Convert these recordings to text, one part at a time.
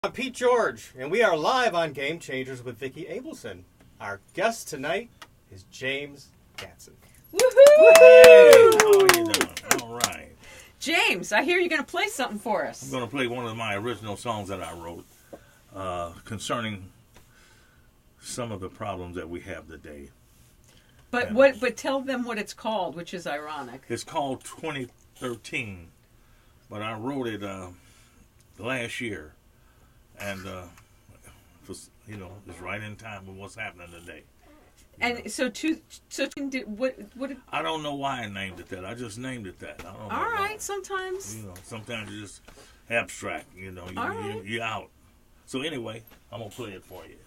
I'm Pete George, and we are live on Game Changers with Vicki Abelson. Our guest tonight is James Gadson. Woohoo! Hey, how are you doing? All right. James, I hear you're going to play something for us. I'm going to play one of my original songs that I wrote concerning some of the problems that we have today. But But tell them what it's called, which is ironic. It's called 2013, but I wrote it last year, and it's right in time with what's happening today. And what? I don't know why I named it that. I just named it that. I don't know All why. right, sometimes. Sometimes it's just abstract. You're out. So anyway, I'm gonna play it for you.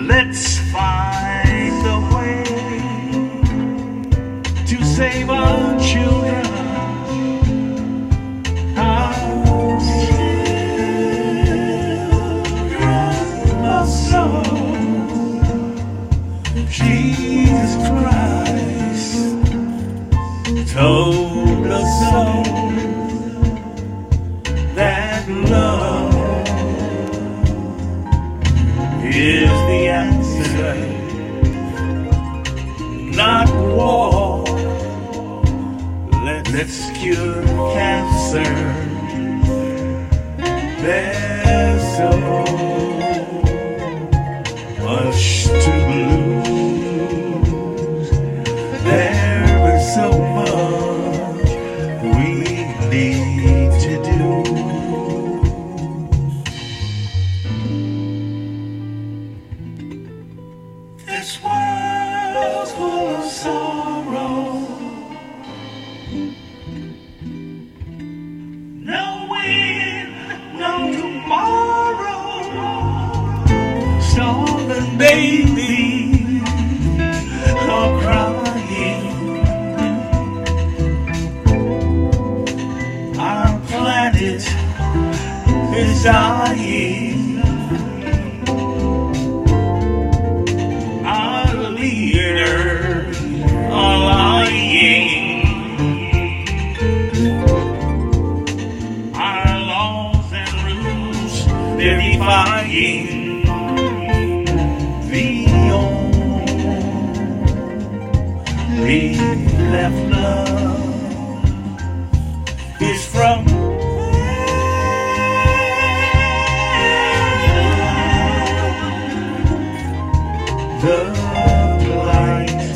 Let's find a way to save our children. Our children must know Jesus Christ told us so, that love is the answer, not war. Let's cure cancer. There's so much to lose. There is so much we need to do. This world's full of sorrow, no wind, no tomorrow. Starving babies are crying. Our planet is dying. Leaders are lying. Our laws and rules they're defying. The only left love is from the light,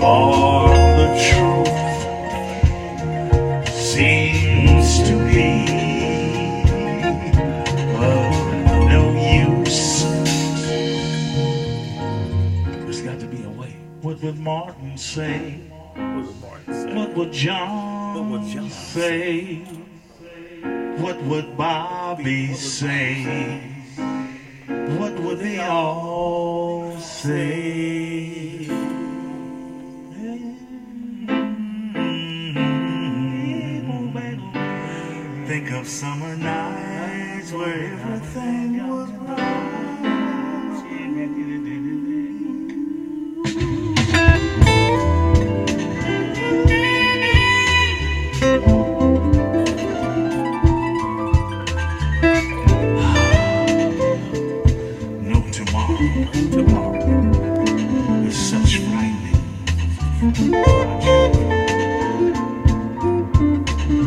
for the truth seems to be of no use. There's got to be a way. What would Martin say? What would John say? What would Bobby say? What would they all say? Think of summer nights where everything was right. Tomorrow is such frightening.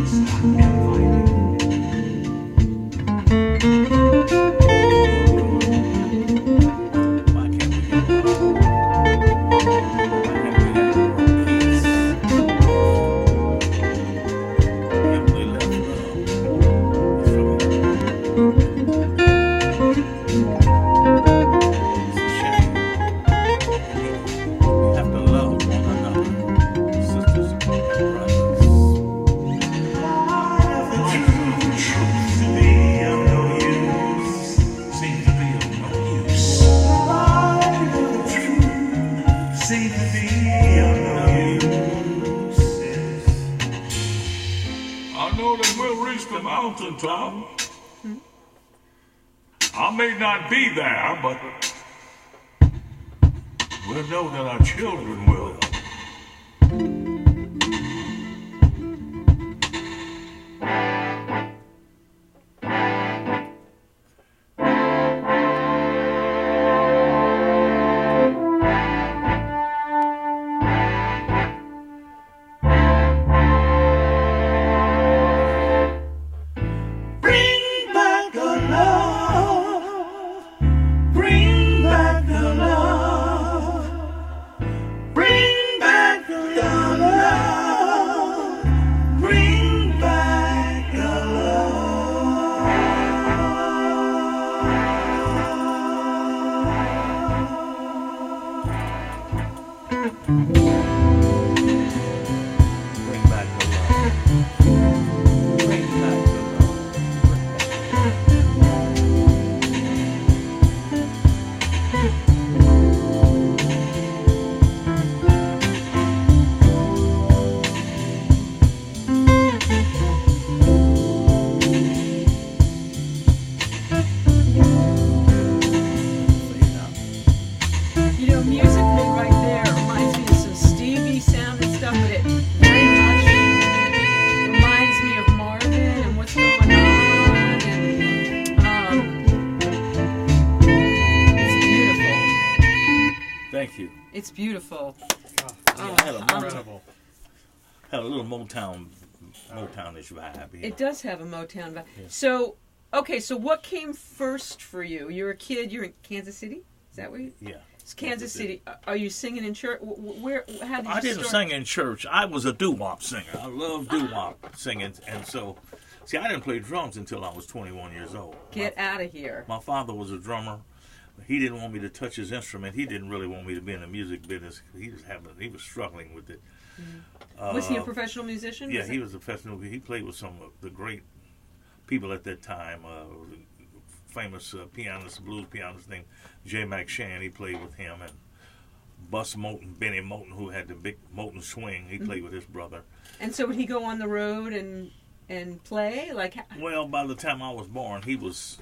Stop inviting. Why can't we get peace? Can't we let love mountaintop. I may not be there, but we'll know that our children will. It's beautiful. I had a Incredible. had a little Motownish vibe. Yeah. It does have a Motown vibe. Yeah. So, okay, so what came first for you? You're a kid. You're in Kansas City. Is that where you? Yeah. It's Kansas City. Are you singing in church? Where? How did you I didn't start? sing in church. I was a doo-wop singer. I love doo-wop singing, and so, see, I didn't play drums until I was 21 years old. Get out of here. My father was a drummer. He didn't want me to touch his instrument. He didn't really want me to be in the music business. He was struggling with it. Was he a professional musician? Yeah, he was a professional. He played with some of the great people at that time. Famous pianist, blues pianist named Jay McShann. He played with him, and Bus Moten, Benny Moten, who had the big Moten swing. He played with his brother. And so would he go on the road and play? Well, by the time I was born, he was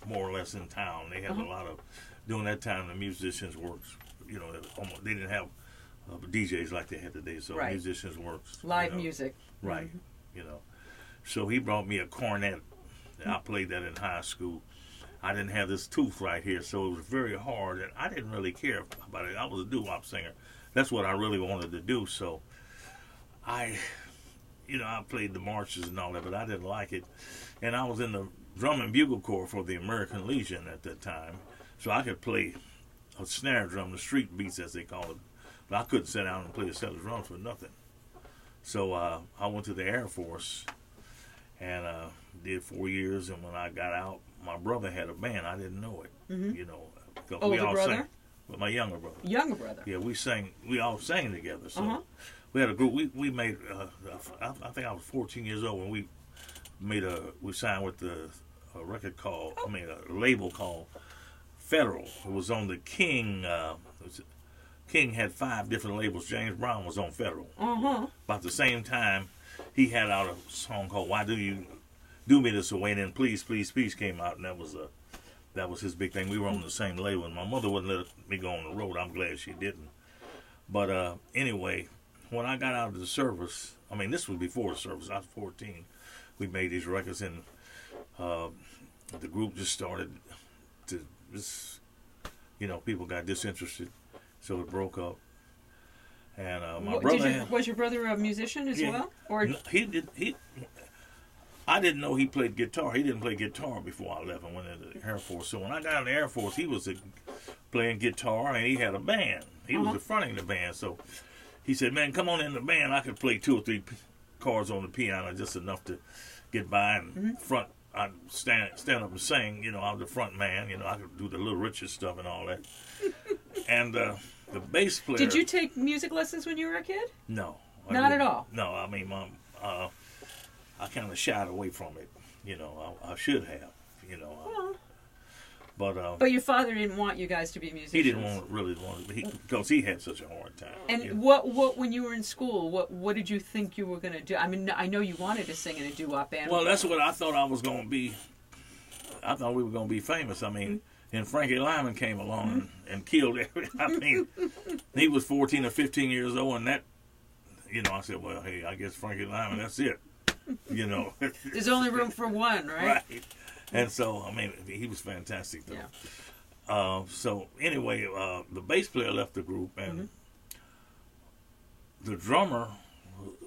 more or less in town. They had a lot of, during that time, the musicians worked, you know, they didn't have DJs like they had today, so Right. musicians worked. Live you know, music. Right, you know. So he brought me a cornet. I played that in high school. I didn't have this tooth right here, so it was very hard, and I didn't really care about it. I was a doo-wop singer. That's what I really wanted to do, so I played the marches and all that, but I didn't like it. And I was in the drum and bugle corps for the American Legion at that time, so I could play a snare drum, the street beats as they call it, but I couldn't sit down and play a set of drums for nothing. So I went to the Air Force and did 4 years, and when I got out, my brother had a band. I didn't know it, you know. Because we Older all brother? sang. With my younger brother. Younger brother. Yeah, we all sang together. So we had a group. We made. I think I was 14 years old when we signed with a label called Federal. It was on the King. King had 5 different labels. James Brown was on Federal. About the same time, he had out a song called "Why Do You Do Me This Way?" And then "Please, Please, Please" came out, and that was his big thing. We were on the same label, and my mother wouldn't let me go on the road. I'm glad she didn't. But anyway, when I got out of the service, I mean, this was before the service. I was 14. We made these records, and the group just started to just, people got disinterested, so it broke up. And my brother was your brother a musician as well? Or I didn't know he played guitar. He didn't play guitar before I left and went into the Air Force. So when I got in the Air Force, he was playing guitar, and he had a band. He was fronting the band. So he said, "Man, come on in the band. I could play 2 or 3 chords on the piano, just enough to get by and front. I'd stand up and sing. I was the front man. I could do the Little Richard stuff and all that." And the bass player. Did you take music lessons when you were a kid? No. Not at all? No, I mean, I kind of shied away from it. I should have. But your father didn't want you guys to be musicians. he didn't really want it because he had such a hard time. And what when you were in school, what did you think you were going to do? I mean, I know you wanted to sing in a doo-wop band. Well, that's what I thought I was going to be. I thought we were going to be famous. I mean, and Frankie Lyman came along and killed everything. I mean, he was 14 or 15 years old, and that, I said, well, hey, I guess Frankie Lyman, that's it. There's only room for one, right? Right. And so, I mean, he was fantastic, though. Yeah. So, anyway, the bass player left the group, and the drummer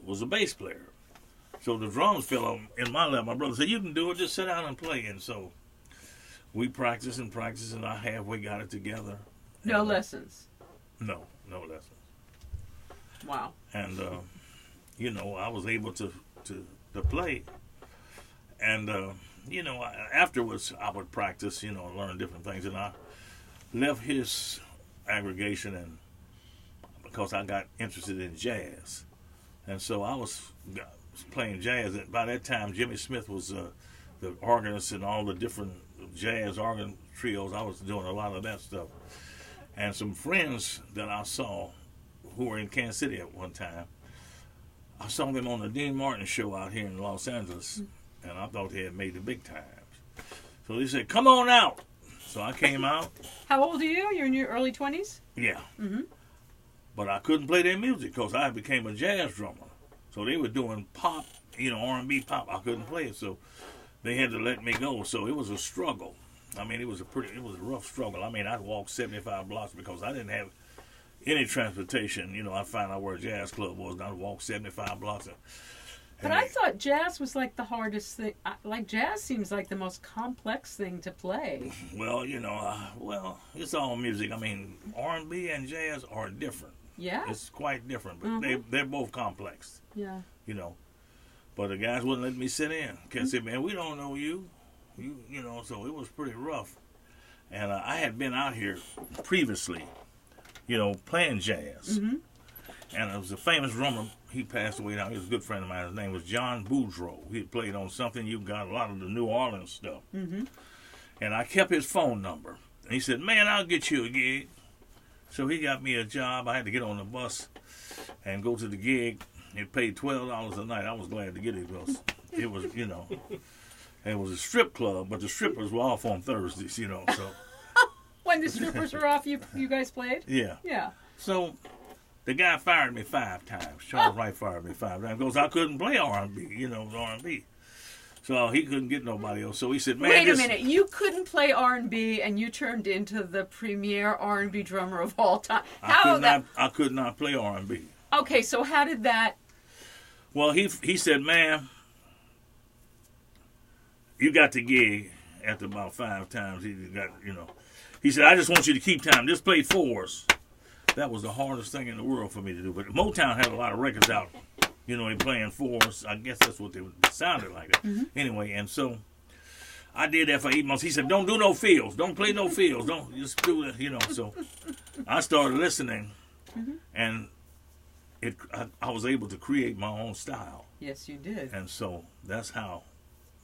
was a bass player. So the drums fell in my lap. My brother said, "You can do it, just sit down and play." And so we practiced, and I halfway got it together. No lessons? No lessons. Wow. And, I was able to play. And, afterwards I would practice, learn different things. And I left his aggregation and because I got interested in jazz. And so I was playing jazz. And by that time, Jimmy Smith was the organist in all the different jazz organ trios. I was doing a lot of that stuff. And some friends that I saw who were in Kansas City at one time, I saw them on the Dean Martin show out here in Los Angeles, and I thought they had made the big times. So they said, "Come on out." So I came out. How old are you? You're in your early 20s? Yeah. But I couldn't play their music because I became a jazz drummer. So they were doing pop, R&B pop. I couldn't play it, so they had to let me go. So it was a struggle. I mean, it was a rough struggle. I mean, I'd walk 75 blocks because I didn't have any transportation, I find out where a jazz club was. And I'd walk 75 blocks. But I thought jazz was like the hardest thing. Like jazz seems like the most complex thing to play. Well, it's all music. I mean, R&B and jazz are different. Yeah. It's quite different, but they're both complex. Yeah. But the guys wouldn't let me sit in. Can't say, man, we don't know you. So it was pretty rough. And I had been out here previously, playing jazz. Mm-hmm. And it was a famous drummer. He passed away now. He was a good friend of mine. His name was John Boudreaux. He had played on Something You Got, a lot of the New Orleans stuff. Mm-hmm. And I kept his phone number. And he said, man, I'll get you a gig. So he got me a job. I had to get on the bus and go to the gig. It paid $12 a night. I was glad to get it because it was, it was a strip club, but the strippers were off on Thursdays, so. When the strippers were off, you guys played? Yeah. Yeah. So the guy fired me 5 times. Charles Wright fired me 5 times because I couldn't play R&B, R&B. So he couldn't get nobody else. So he said, man, wait a minute. You couldn't play R&B and you turned into the premier R&B drummer of all time. I could not play R&B. Okay, so how did that... Well, he said, man, you got the gig after about 5 times. He got, He said, I just want you to keep time. Just play 4s. That was the hardest thing in the world for me to do. But Motown had a lot of records out, they playing 4s. I guess that's what they sounded like. Mm-hmm. Anyway, and so I did that for 8 months. He said, don't do no fills. Don't play no fills. Don't just do it, So I started listening, and I was able to create my own style. Yes, you did. And so that's how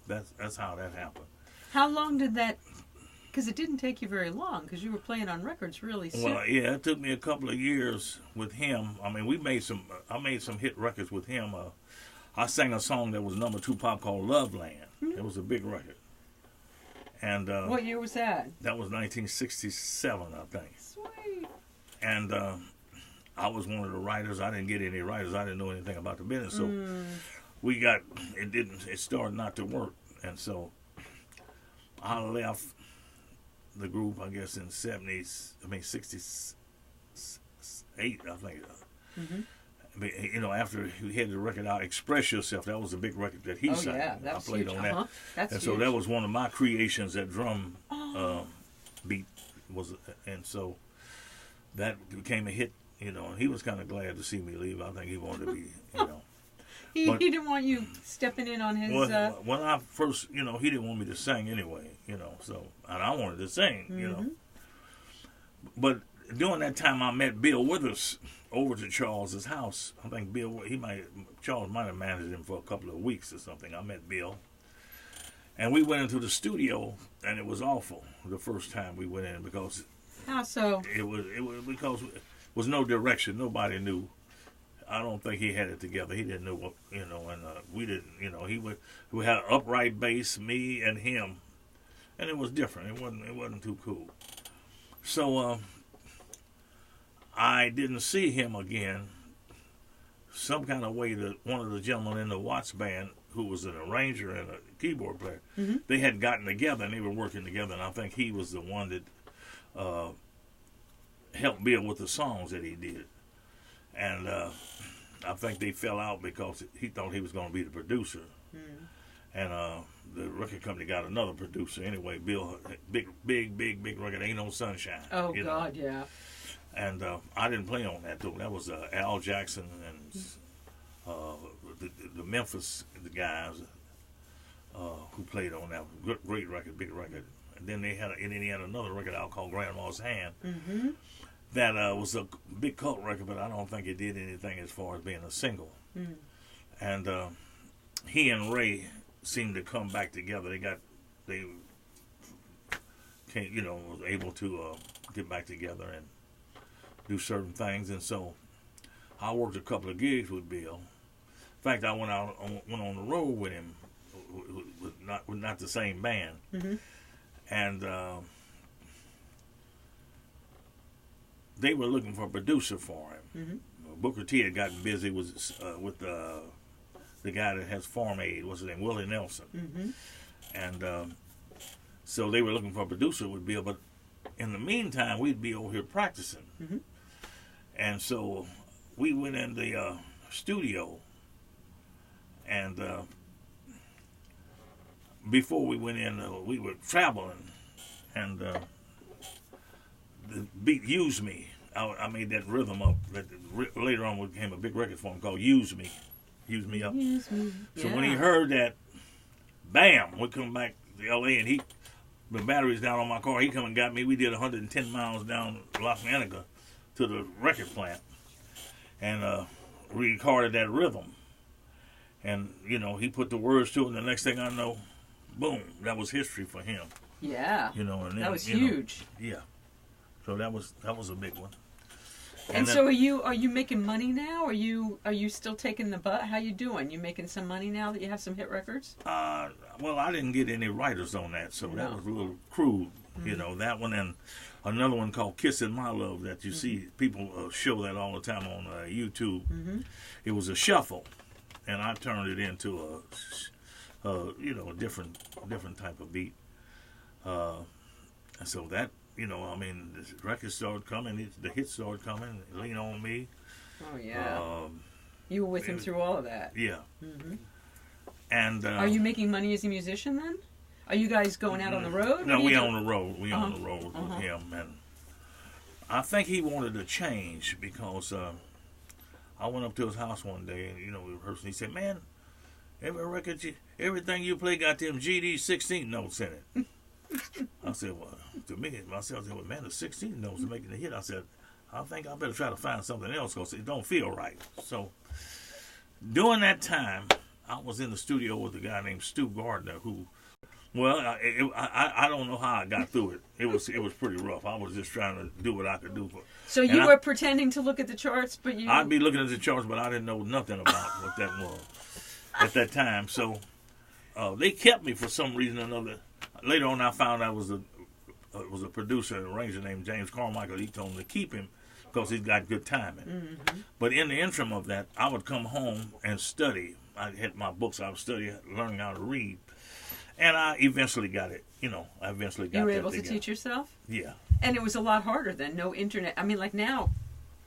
that happened. How long did that... Because it didn't take you very long, because you were playing on records really soon. Well, yeah, it took me a couple of years with him. I mean, I made some hit records with him. I sang a song that was #2 pop called Love Land. Mm-hmm. It was a big record. And what year was that? That was 1967, I think. Sweet. And I was one of the writers. I didn't get any writers. I didn't know anything about the business. So it started not to work. And so I left the group, I guess, in 68, I think. Mm-hmm. After he had the record out, Express Yourself, that was a big record that he sang. Yeah, that was I played huge. on that. That's and huge. so that was one of my creations, that drum beat was, and so that became a hit, and he was kind of glad to see me leave. I think he wanted to be, He didn't want you stepping in on his... When I first, he didn't want me to sing anyway, so, and I wanted to sing, But during that time, I met Bill Withers over to Charles's house. I think Charles might have managed him for a couple of weeks or something. I met Bill. And we went into the studio, and it was awful the first time we went in because... How so? It was because there was no direction. Nobody knew. I don't think he had it together. He didn't know what, and we didn't, we had an upright bass, me and him, and it was different. It wasn't too cool. So I didn't see him again. Some kind of way that one of the gentlemen in the Watts band, who was an arranger and a keyboard player, they had gotten together and they were working together, and I think he was the one that helped Bill with the songs that he did. And I think they fell out because he thought he was going to be the producer. And the record company got another producer. Anyway, Bill, big record, Ain't No Sunshine. Oh, God, yeah. And I didn't play on that, though. That was Al Jackson and the Memphis guys who played on that. Great record, big record. And then he had another record out called Grandma's Hand. Mm-hmm. That was a big cult record, but I don't think it did anything as far as being a single. Mm. And he and Ray seemed to come back together. They was able to get back together and do certain things. And so I worked a couple of gigs with Bill. In fact, I went on the road with him, with not the same band. Mm-hmm. And they were looking for a producer for him. Mm-hmm. Booker T had gotten busy with the guy that has Farm Aid, what's his name, Willie Nelson. Mm-hmm. And so they were looking for a producer with Bill, but in the meantime, we'd be over here practicing. Mm-hmm. And so we went in the studio, and before we went in, we were traveling, and the beat "Use Me." I made that rhythm up. That later on became a big record for him called "Use Me," "Use Me Up." Use me. So Yeah. when he heard that, bam, we come back to L.A. and the battery's down on my car. He come and got me. We did 110 miles down La Cienega to the record plant, and recorded that rhythm. And he put the words to it. And the next thing I know, boom, that was history for him. Yeah. And then, that was huge. Yeah. So that was a big one. And so are you making money now? Are you still taking the butt? How you doing? You making some money now that you have some hit records? Well, I didn't get any writers on that, so that No. was a little crude. That one, and another one called "Kissing My Love" that you see people show that all the time on YouTube. It was a shuffle, and I turned it into a different type of beat. And so that. The records started coming, the hits started coming, "Lean on Me." Oh, yeah. You were with him through all of that. Yeah. Mm-hmm. And are you making money as a musician then? Are you guys going out on the road? No, we on the road. We on the road with him. And I think he wanted to change because I went up to his house one day and, we rehearsed, and he said, "Man, every record, everything you play got them GD 16 notes in it." I said, "Well, to me, myself, I said, well, man, the 16 notes are making the hit." I said, "I think I better try to find something else because it don't feel right." So during that time, I was in the studio with a guy named Stu Gardner who, I don't know how I got through it. It was pretty rough. I was just trying to do what I could do. So you were pretending to look at the charts, but you... I'd be looking at the charts, but I didn't know nothing about what that was at that time. So they kept me for some reason or another. Later on, I found out was a producer and arranger named James Carmichael. He told me to keep him because he's got good timing. Mm-hmm. But in the interim of that, I would come home and study. I had my books. I would study, learning how to read, and I eventually got it. You were able to teach yourself? Yeah. And it was a lot harder then. No internet. I mean, like now,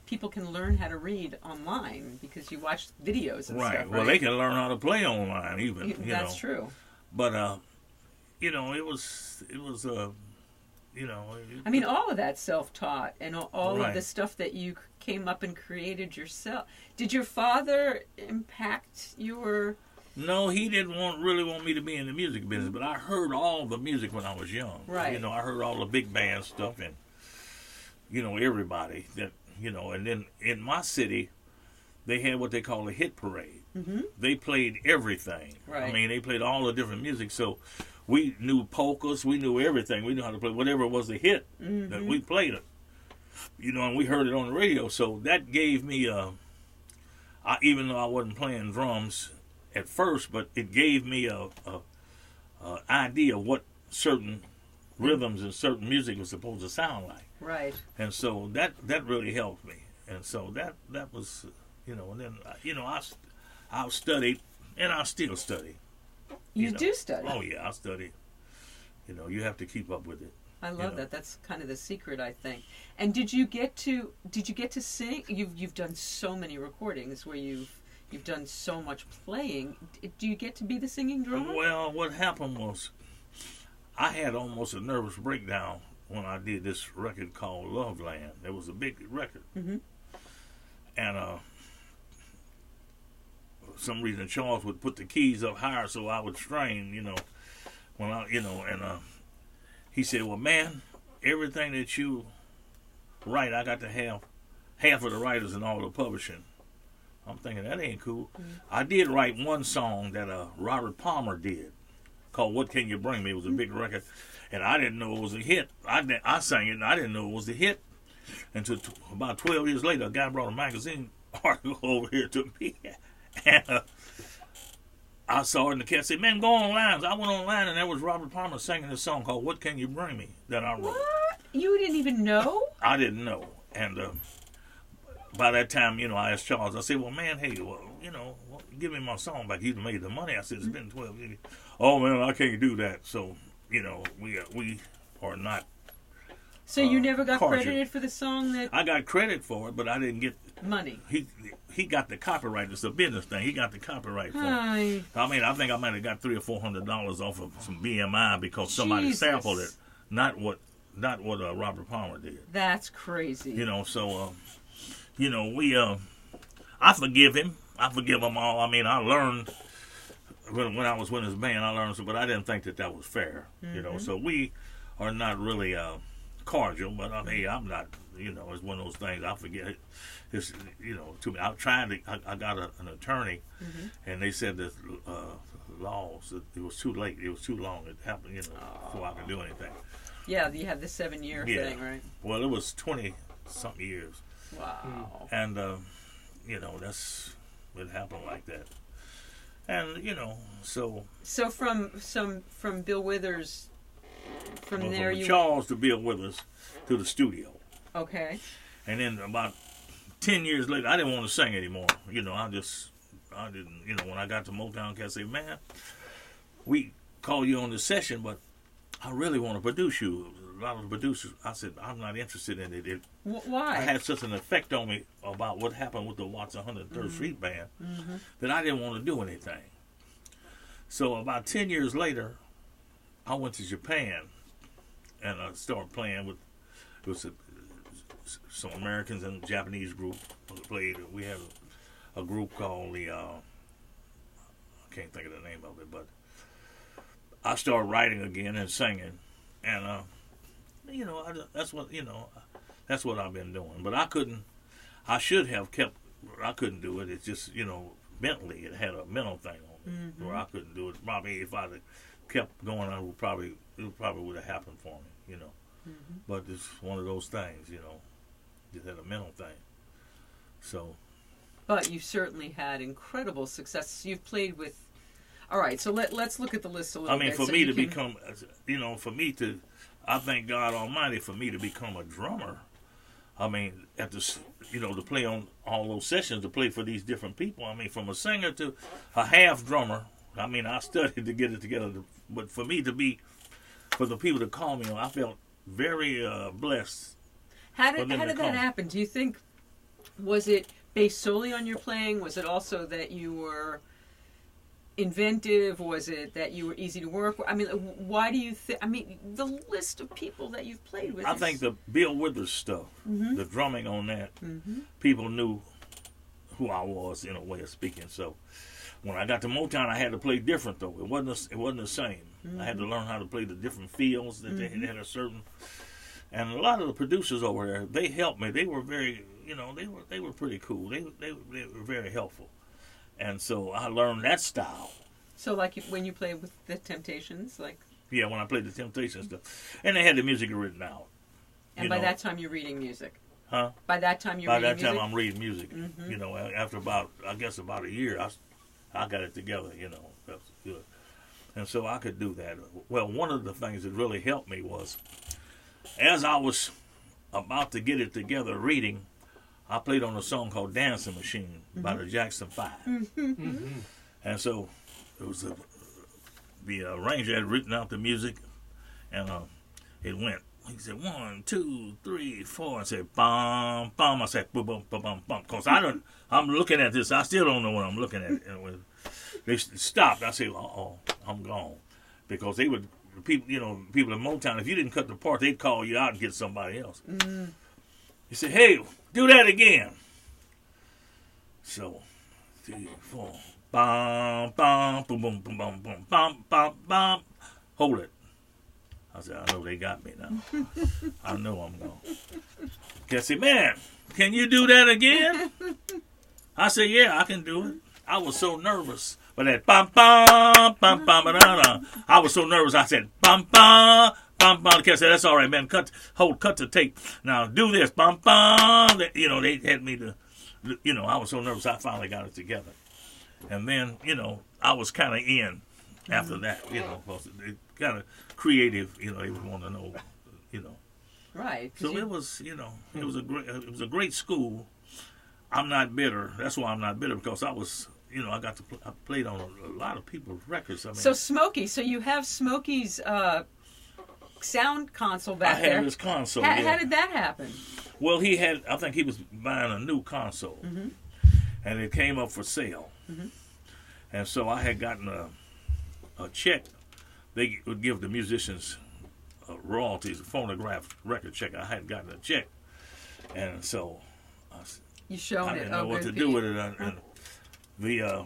people can learn how to read online because you watch videos and stuff. Right. Well, they can learn how to play online even. That's true. But it was. I mean, all of that self-taught and all right. of the stuff that you came up and created yourself. Did your father impact your... No, he didn't really want me to be in the music business, but I heard all the music when I was young. Right. I heard all the big band stuff and, everybody that, and then in my city, they had what they call a hit parade. Mm-hmm. They played everything. Right. I mean, they played all the different music, so we knew polkas, we knew everything. We knew how to play whatever was the hit that we played it. And we heard it on the radio. So that gave me, even though I wasn't playing drums at first, but it gave me a idea of what certain rhythms and certain music was supposed to sound like. Right. And so that really helped me. And so that was, and then, I studied, and I still study. You do study? Oh, yeah, I study. You have to keep up with it. I love that. That's kind of the secret, I think. And did you get to sing? You've done so many recordings where you've done so much playing. Do you get to be the singing drummer? Well, what happened was I had almost a nervous breakdown when I did this record called Love Land. It was a big record. Mm-hmm. And for some reason Charles would put the keys up higher so I would strain, when I, and he said, "Well, man, everything that you write, I got to have half of the writers and all the publishing." I'm thinking, that ain't cool. Mm-hmm. I did write one song that Robert Palmer did called "What Can You Bring Me?" It was a big record, and I didn't know it was a hit. I sang it, and I didn't know it was a hit until about 12 years later, a guy brought a magazine article over here to me, and I saw it in the cat said, "Man, go online." So I went online, and there was Robert Palmer singing this song called "What Can You Bring Me?" that I wrote. What? You didn't even know? I didn't know, and by that time, I asked Charles. I said, "Well, man, hey, give me my song back. He'd made the money." I said, "It's been 12 years." "Oh, man, I can't do that." So, we are not So you never got Carter. credited for the song that... I got credit for it, but I didn't get money. He got the copyright. It's a business thing. He got the copyright for it. Hi. I mean, I think I might have got $300 or $400 off of some BMI because somebody sampled it, not what Robert Palmer did. That's crazy. You know, so I forgive him. I forgive them all. I mean, I learned when I was with his band. I learned, but I didn't think that was fair. You know, so we are not really cordial. But I mean, I'm not. You know, it's one of those things. I forget it. It's, you know, to me, I got an attorney, and they said that laws, it was too late. It was too long. It happened, you know, before I could do anything. Yeah, you had the 7-year thing, right? Well, it was 20-something years. Wow. And, you know, it happened like that. And, you know, so from Bill Withers, from there you... Charles to Bill Withers to the studio. Okay. And then about 10 years later, I didn't want to sing anymore. You know, I didn't, you know, when I got to Motown, I said, man, we call you on the session, but I really want to produce you. A lot of the producers, I said, I'm not interested in it. Why? It had such an effect on me about what happened with the Watts 103rd Street Band that I didn't want to do anything. So about 10 years later, I went to Japan and I started playing with some Americans and a Japanese group played. We had a group called I can't think of the name of it, but I started writing again and singing, and you know, that's what I've been doing. But I should have kept. I couldn't do it. It's just, you know, mentally, it had a mental thing on me where I couldn't do it. Probably if I'd kept going, it probably would have happened for me, you know. But it's one of those things, you know. Just had a mental thing. So. But you've certainly had incredible success. You've played with. All right, so let's look at the list a little bit. I mean, for me to become, you know, I thank God Almighty for me to become a drummer. I mean, to play on all those sessions, to play for these different people. I mean, from a singer to a half drummer. I mean, I studied to get it together. But for me for the people to call me, I felt very blessed. How did that happen? Do you think, was it based solely on your playing? Was it also that you were inventive? Was it that you were easy to work with? I mean, why do you think? I mean, the list of people that you've played with. I think the Bill Withers stuff, the drumming on that, people knew who I was in a way of speaking. So when I got to Motown, I had to play different though. It wasn't the same. I had to learn how to play the different feels that they had a certain. And a lot of the producers over there, they helped me. They were very, you know, they were pretty cool. They were very helpful. And so I learned that style. So like when you played with the Temptations, like? Yeah, when I played the Temptations stuff. And they had the music written out. And by that time you're reading music? Huh? By that time you're reading music? By that time I'm reading music. You know, after about a year, I got it together, you know. That's good. And so I could do that. Well, one of the things that really helped me was, as I was about to get it together reading, I played on a song called Dancing Machine by the Jackson 5. And so it was the arranger had written out the music, and it went. He said 1, 2, 3, 4. I said bum bum. I said boom bum bum bum bum. Cause I'm looking at this. I still don't know what I'm looking at. And when they stopped, I said, I'm gone, because they would. People in Motown, if you didn't cut the part, they'd call you out and get somebody else. He said, hey, do that again. So, 3, 4. Bum, bum, boom, boom, boom, boom, boom, bum, bum, bum. Hold it. I said, I know they got me now. I know I'm gone. I said, man, can you do that again? I said, yeah, I can do it. I was so nervous. But that bum bum bum bum ba I was so nervous. I said bum bum bum bum. The cat said, "That's all right, man. Cut the tape. Now do this bum bum." You know, they had me to. You know, I was so nervous. I finally got it together, and then I was kind of in after that. You know, it kind of creative. You know, they would want to know. You know, right. So it was. It was a great school. I'm not bitter. That's why I'm not bitter, because I was. I played on a lot of people's records. I mean, so Smokey, so you have Smokey's sound console back I there. had this console. How did that happen? Well, I think he was buying a new console, and it came up for sale. And so I had gotten a check. They would give the musicians royalties, a phonograph record check. I had gotten a check, and so You showed I it. didn't know what to do with it. And the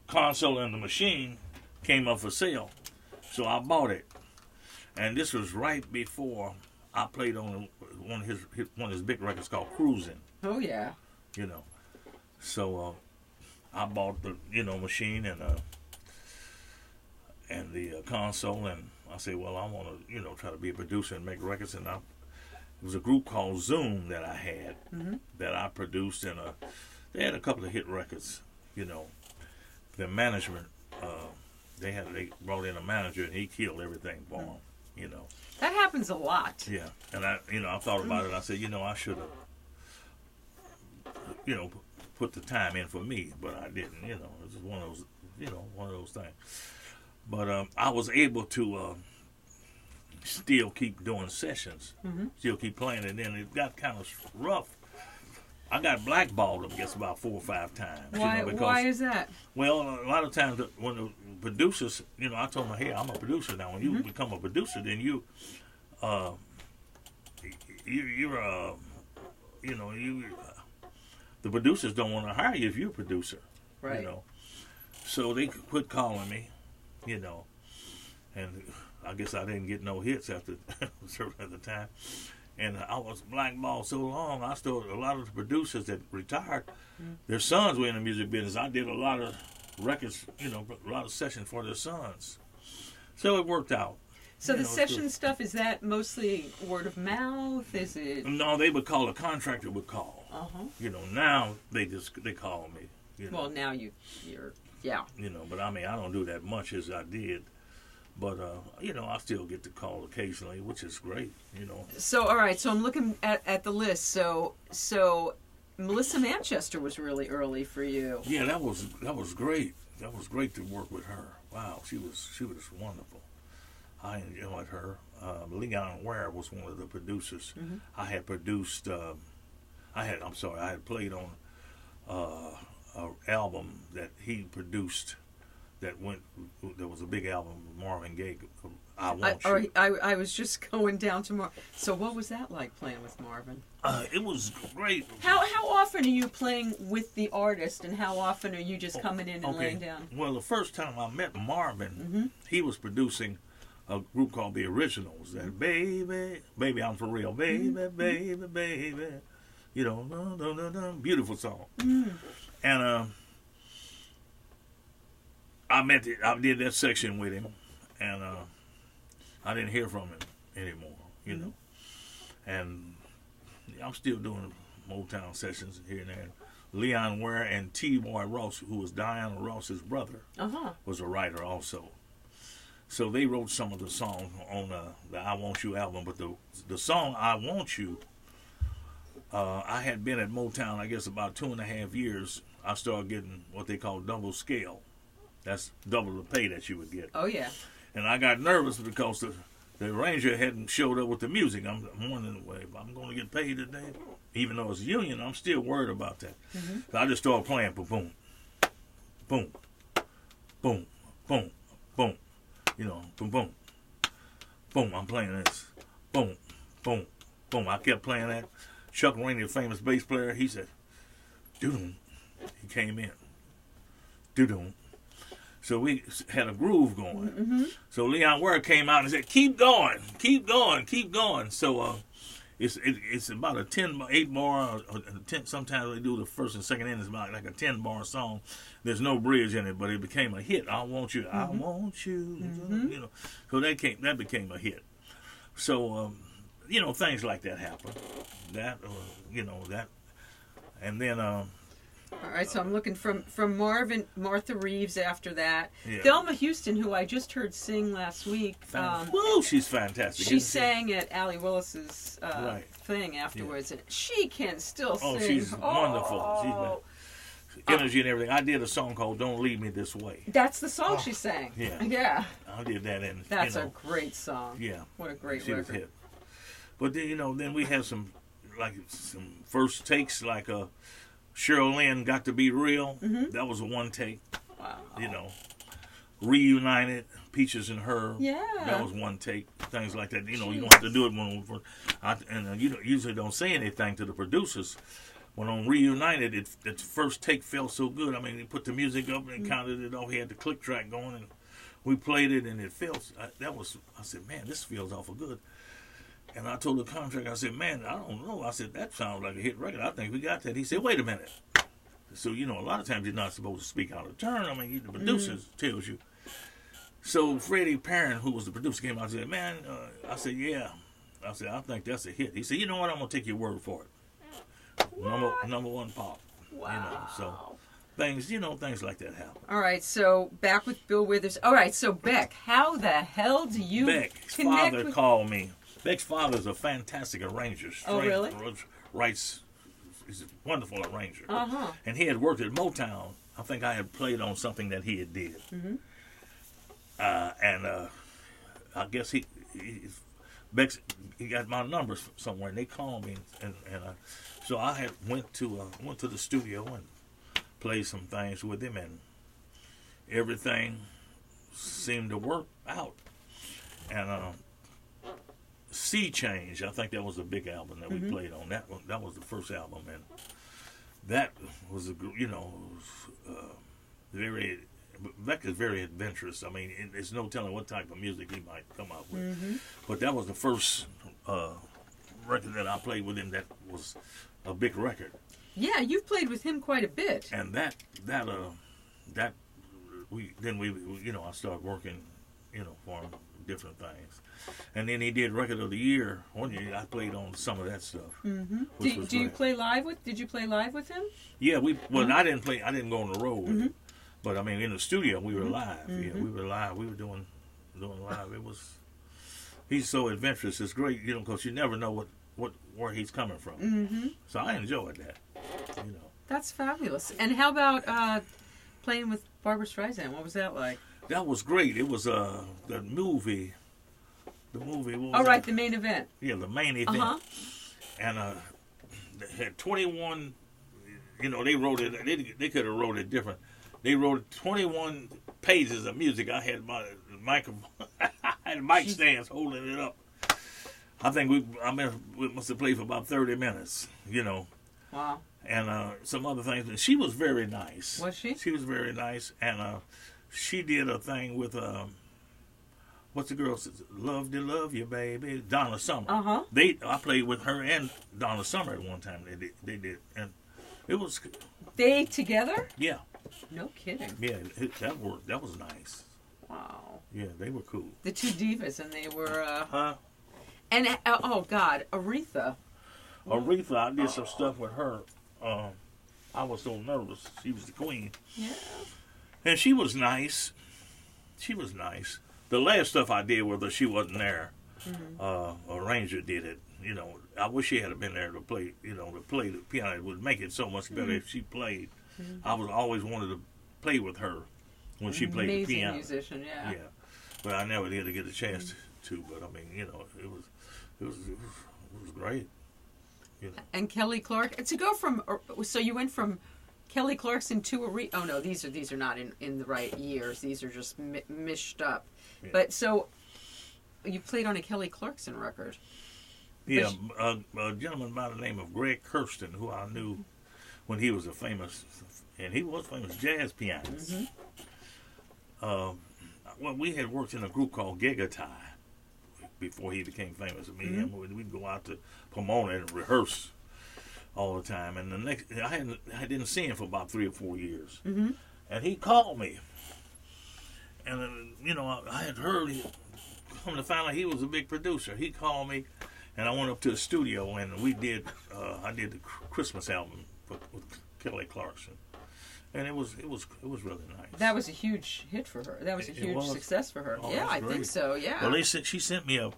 console and the machine came up for sale, so I bought it. And this was right before I played on one of his big records called Cruising. Oh yeah. You know, so I bought the machine and the console, and I said, well, I want to try to be a producer and make records. And it was a group called Zoom that I had that I produced, and they had a couple of hit records. The management they brought in a manager, and he killed everything for them. That happens a lot. Yeah, and I thought about it. I said, I should have put the time in for me, but I didn't. It was just one of those things. But I was able to still keep doing sessions, still keep playing, and then it got kind of rough. I got blackballed, I guess, about 4 or 5 times. Why is that? Well, a lot of times when the producers, I told them, hey, I'm a producer now. When you become a producer, then the producers don't want to hire you if you're a producer. Right. So they quit calling me, and I guess I didn't get no hits after at the time. And I was blackballed so long, I still, a lot of the producers that retired, their sons were in the music business. I did a lot of records, a lot of sessions for their sons. So it worked out. So the session stuff, is that mostly word of mouth? Is it? No, they would call, a contractor would call. Now they call me. Well, now you're, yeah. But I don't do that much as I did. But, I still get the call occasionally, which is great, So, all right, so I'm looking at the list. So Melissa Manchester was really early for you. Yeah, that was great. That was great to work with her. Wow, she was wonderful. I enjoyed her. Leon Ware was one of the producers. I had produced, I had played on an album that he produced. There was a big album with Marvin Gaye, I Want You. I was just going down to Marvin. So what was that like, playing with Marvin? It was great. How often are you playing with the artist, and how often are you just coming in and laying down? Well, the first time I met Marvin, he was producing a group called The Originals. That baby, I'm for real, baby, baby, baby. Beautiful song. And I did that section with him, and I didn't hear from him anymore, And I'm still doing Motown sessions here and there. Leon Ware and T. Boy Ross, who was Diana Ross's brother, was a writer also. So they wrote some of the songs on the I Want You album, but the song I Want You, I had been at Motown, I guess, about 2.5 years. I started getting what they call double scale. That's double the pay that you would get. Oh, yeah. And I got nervous because the arranger hadn't showed up with the music. I'm wondering, well, if I'm going to get paid today, even though it's a union, I'm still worried about that. So I just started playing, boom, boom, boom, boom, boom, boom, boom, boom, boom. I'm playing this, boom, boom, boom. I kept playing that. Chuck Rainey, the famous bass player, he said, doo-doo. He came in, doo-doo. So we had a groove going. So Leon Ware came out and said, keep going, keep going, keep going. So it's about a 8 bar, or 10, sometimes they do the first and second end, it's about like a 10 bar song. There's no bridge in it, but it became a hit. I want you, I want you. So that became a hit. So, things like that happen. That. And then... all right, so I'm looking from Martha Reeves after that. Yeah. Thelma Houston, who I just heard sing last week. She's fantastic. She sang at Allie Willis's thing afterwards, and she can still sing. Oh, she's wonderful. energy and everything. I did a song called "Don't Leave Me This Way." That's the song she sang. Yeah. Yeah. I did that, and That's a great song. Yeah. What a great she was record. hit. But then then we had some first takes like Cheryl Lynn, "Got to Be Real." Mm-hmm. That was a one take. Wow. Reunited, Peaches and Her. Yeah. That was one take. Things like that. You don't have to do it when you usually don't say anything to the producers. When on Reunited, the first take felt so good. I mean, he put the music up and counted it off. He had the click track going, and we played it, and it felt. I said, man, this feels awful good. And I told the contractor, I said, man, I don't know. I said, that sounds like a hit record. I think we got that. He said, wait a minute. So, a lot of times you're not supposed to speak out of turn. I mean, the producer tells you. So Freddie Perrin, who was the producer, came out and said, man, I said, yeah. I said, I think that's a hit. He said, you know what? I'm going to take your word for it. Number one pop. Wow. So things like that happen. All right, so back with Bill Withers. All right, so Beck, how the hell do you Beck's connect father with... called me. Beck's father's a fantastic arranger. Oh, really? Writes, he's a wonderful arranger. Uh-huh. And he had worked at Motown. I think I had played on something that he had did. Mm-hmm. I guess Beck's, he got my numbers somewhere, and they called me, and so I had went to the studio and played some things with him, and everything seemed to work out. And Sea Change, I think that was a big album that we played on. That was the first album, and that was very. Beck is very adventurous. I mean, there's no telling what type of music he might come up with. Mm-hmm. But that was the first record that I played with him that was a big record. Yeah, you've played with him quite a bit. And I started working, for him, different things. And then he did Record of the Year. One year I played on some of that stuff. Mm-hmm. Did you play live with him? Yeah, I didn't play. I didn't go on the road with him. But I mean, in the studio, we were live. Mm-hmm. Yeah, we were live. We were doing live. He's so adventurous. It's great, because you never know where he's coming from. Mm-hmm. So I enjoyed that. That's fabulous. And how about playing with Barbra Streisand? What was that like? That was great. It was the movie. The movie. The main event. Yeah, the main event. Uh-huh. And they had 21. They wrote it. They could have wrote it different. They wrote 21 pages of music. I had my microphone. I had mic stands holding it up. I think we must have played for about 30 minutes. Wow. And some other things. And she was very nice. Was she? She was very nice. And she did a thing with what's the girl says? Love to love you, baby. Donna Summer. Uh-huh. I played with her and Donna Summer at one time. They did. And it was. They together? Yeah. No kidding. Yeah, that worked. That was nice. Wow. Yeah, they were cool. The two divas, and they were. And oh God, Aretha. Aretha, I did some stuff with her. I was so nervous. She was the queen. Yeah. And she was nice. The last stuff I did with her, she wasn't there. Mm-hmm. Arranger did it. I wish she had been there to play. To play the piano. It would make it so much better if she played. Mm-hmm. I was always wanted to play with her when she played the piano. Amazing musician, yeah. Yeah, but I never did get a chance to. But I mean, it was great. And Kelly Clark. To go from so you went from Kelly Clarkson to Aretha. Oh no, these are not in the right years. These are just mished up. Yeah. But so you played on a Kelly Clarkson record. Yeah, a gentleman by the name of Greg Kirsten, who I knew when he was famous jazz pianist. Mm-hmm. Well, we had worked in a group called Gigatai before he became famous. Me and him, we'd go out to Pomona and rehearse all the time. And I didn't see him for about 3 or 4 years. Mm-hmm. And he called me. And, I had heard, come to find out he was a big producer. He called me, and I went up to the studio, and I did the Christmas album with Kelly Clarkson, and it was really nice. That was a huge hit for her. That was a huge success for her. Oh, yeah, I think so. Yeah. Well, she sent me a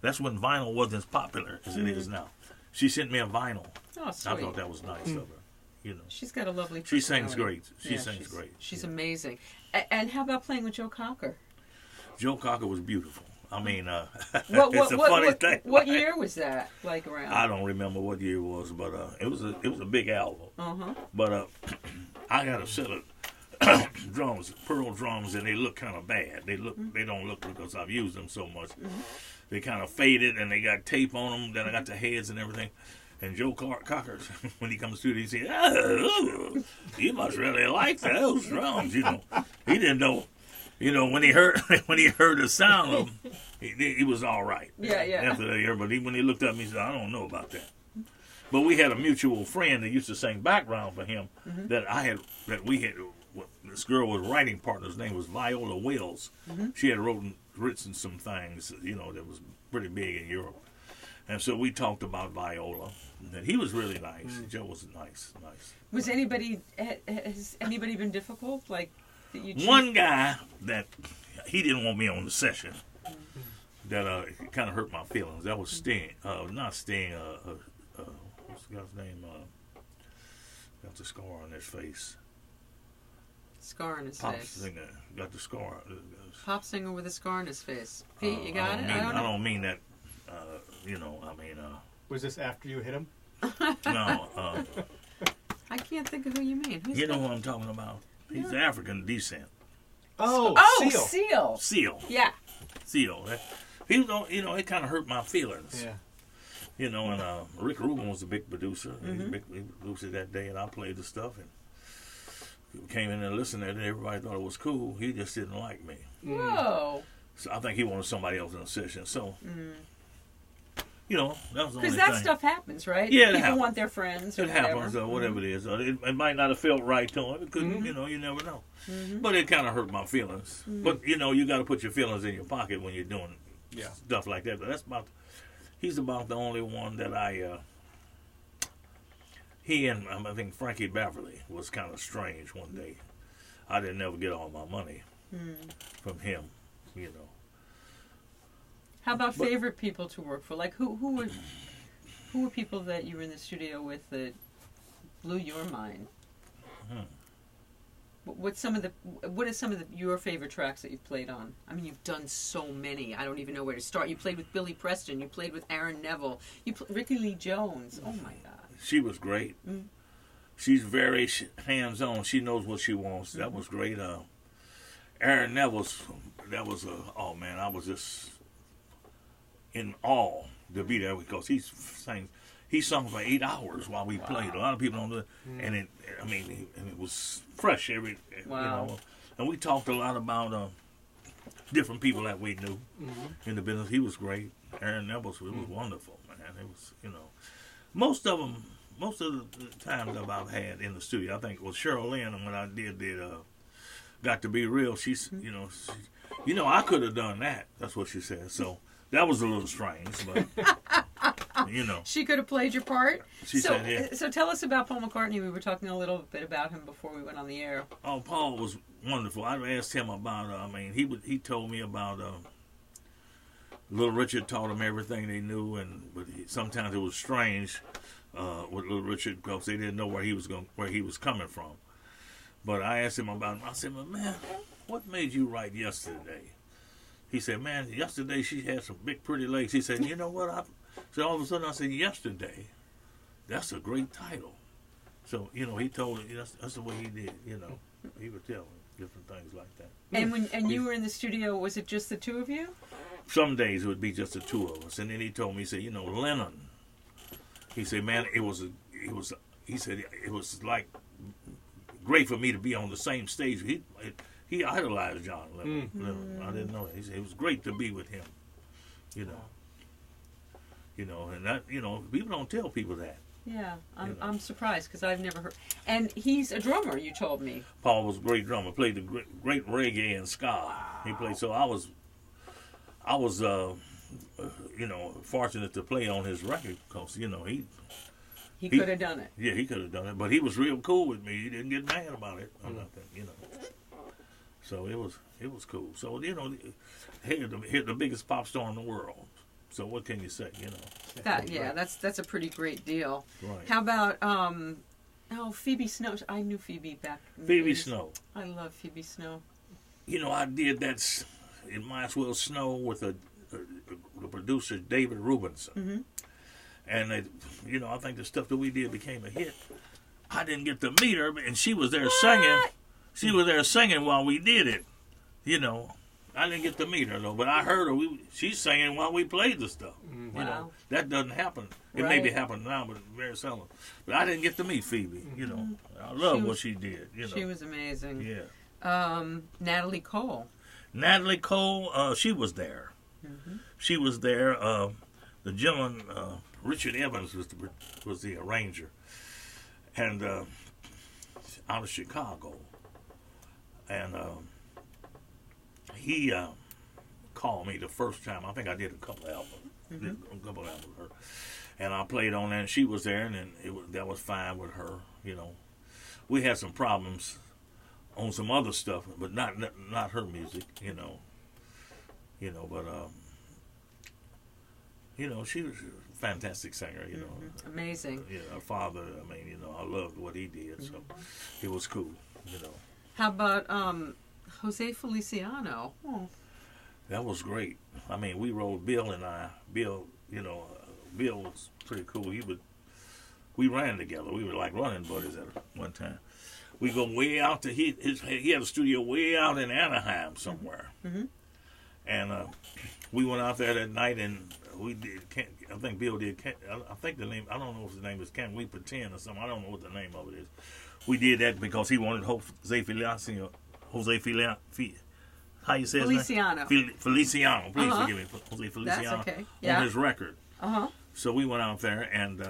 that's when vinyl wasn't as popular as it is now. She sent me a vinyl. Oh, sweet. I thought that was nice of her. You know, she's got a lovely. She sings personality. great. She sings great. She's amazing. And how about playing with Joe Cocker? Joe Cocker was beautiful. I mean, What, it's a funny thing. What year was that? Like around? I don't remember what year it was, but it was a big album. But I got a set of drums, pearl drums, and they look kind of bad. They don't look because I've used them so much. They kind of faded, and they got tape on them. Then I got the heads and everything. And Joe Cocker, when he comes through, he said, "Oh, you must really like those drums." You know, he didn't know. You know, when he heard the sound of them, he was all right. Yeah. After that year, but when he looked up, he said, "I don't know about that." But we had a mutual friend that used to sing background for him we had. This girl was writing partner. His name was Viola Wills. She had written some things, you know, that was pretty big in Europe. And so we talked about Viola. And he was really nice. Joe was nice. Was has anybody been difficult? Like that you? One guy that he didn't want me on the session. That kind of hurt my feelings. That was Sting. Not Sting. What's the guy's name? Got the scar on his face. Scar on his Pop face. singer got the scar. Pop singer with a scar on his face. Pete, you got it? I don't mean that. You know, I mean. Was this after you hit him? No. I can't think of who you mean. Who's You know that? who I'm talking about? He's African descent. Oh, Seal. Seal. Yeah. Seal. He was, you know, it kind of hurt my feelings. Yeah. You know, and Rick Rubin was a big producer. He was a big producer that day, and I played the stuff. And came in and listened to it, and everybody thought it was cool. He just didn't like me. Whoa. So I think he wanted somebody else in the session. So, you know, that was the only Because thing. that stuff happens, right? Yeah, it People happens. want their friends or It happens, whatever. or whatever it is. It might not have felt right to him. It could, you know, you never know. But it kind of hurt my feelings. But, you know, you got to put your feelings in your pocket when you're doing stuff like that. But he's about the only one that he and I think Frankie Beverly was kind of strange one day. I didn't ever get all my money from him, you know. How about favorite people to work for? Like who were people that you were in the studio with that blew your mind? What are some of your favorite tracks that you've played on? I mean, you've done so many. I don't even know where to start. You played with Billy Preston. You played with Aaron Neville. Rickie Lee Jones. Oh my God. She was great. She's very hands-on. She knows what she wants. That was great. Aaron Neville's, oh man, I was just in awe to be there because he sung for 8 hours while we played. A lot of people don't do it. And it was fresh you know. And we talked a lot about different people that we knew in the business. He was great. Aaron Neville was wonderful, man. It was, you know, most of the times that I've had in the studio, I think with Cheryl Lynn, when I did Got to Be Real, she's, you know, I could have done that. That's what she said. So that was a little strange, but, you know. She could have played your part. She said, yeah. So tell us about Paul McCartney. We were talking a little bit about him before we went on the air. Oh, Paul was wonderful. I asked him about, he told me about Little Richard taught him everything they knew, but sometimes it was strange with Little Richard because they didn't know where he was coming from. But I asked him about him. I said, man, what made you write Yesterday? He said, man, yesterday she had some big pretty legs. He said, you know what? So all of a sudden I said, Yesterday, that's a great title. So, you know, he told me that's the way he did, you know. He would tell me different things like that. And you were in the studio, was it just the two of you? Some days it would be just the two of us. And then he told me, he said, you know, Lennon. He said, man, it was like great for me to be on the same stage. He idolized John Lennon. I didn't know that. He said it was great to be with him. You know. You know, and that, you know, people don't tell people that. Yeah, I'm surprised because I've never heard. And he's a drummer, you told me. Paul was a great drummer. Played the great reggae and ska. Wow. He played. So I was, you know, fortunate to play on his record because, you know, he could have done it. Yeah, he could have done it, but he was real cool with me. He didn't get mad about it or nothing, you know. So it was cool. So, you know, here's the biggest pop star in the world. So what can you say, you know? That's a pretty great deal. Right. How about Oh, Phoebe Snow. I knew Phoebe back. In the Phoebe 80s. Snow. I love Phoebe Snow. You know, I did that. It might as well snow with the producer David Rubinson. Mm-hmm. And I think the stuff that we did became a hit. I didn't get to meet her, and she was there singing. She was there singing while we did it. You know, I didn't get to meet her though, but I heard her. She's singing while we played the stuff. Mm-hmm. You know, Wow. that doesn't happen. It Right. maybe happen now, but very seldom. But I didn't get to meet Phoebe. You know, I love what she did. You know, She was amazing. yeah. Natalie Cole. Natalie Cole, she was there. Mm-hmm. She was there. The gentleman, Richard Evans, was the arranger, and out of Chicago, and he called me the first time. I think I did a couple of albums, with her, and I played on that. And she was there, and then that was fine with her. You know, we had some problems on some other stuff, but not her music. You know, but she was a fantastic singer. You know, Amazing. yeah, her father. I mean, I loved what he did, so it was cool. You know, How about Jose Feliciano? Oh. that was great. I mean, we rode Bill and I. Bill, Bill was pretty cool. We ran together. We were like running buddies at one time. We go way out to he had a studio way out in Anaheim somewhere, and we went out there that night and we did. I think Bill did. I think the name. I don't know if the name is Can We Pretend or something. I don't know what the name of it is. We did that because he wanted Jose Feliciano. How you say his Feliciano. name? Feliciano. Please forgive me. Jose Feliciano. That's okay. Yeah. On his record. Uh-huh. So we went out there and.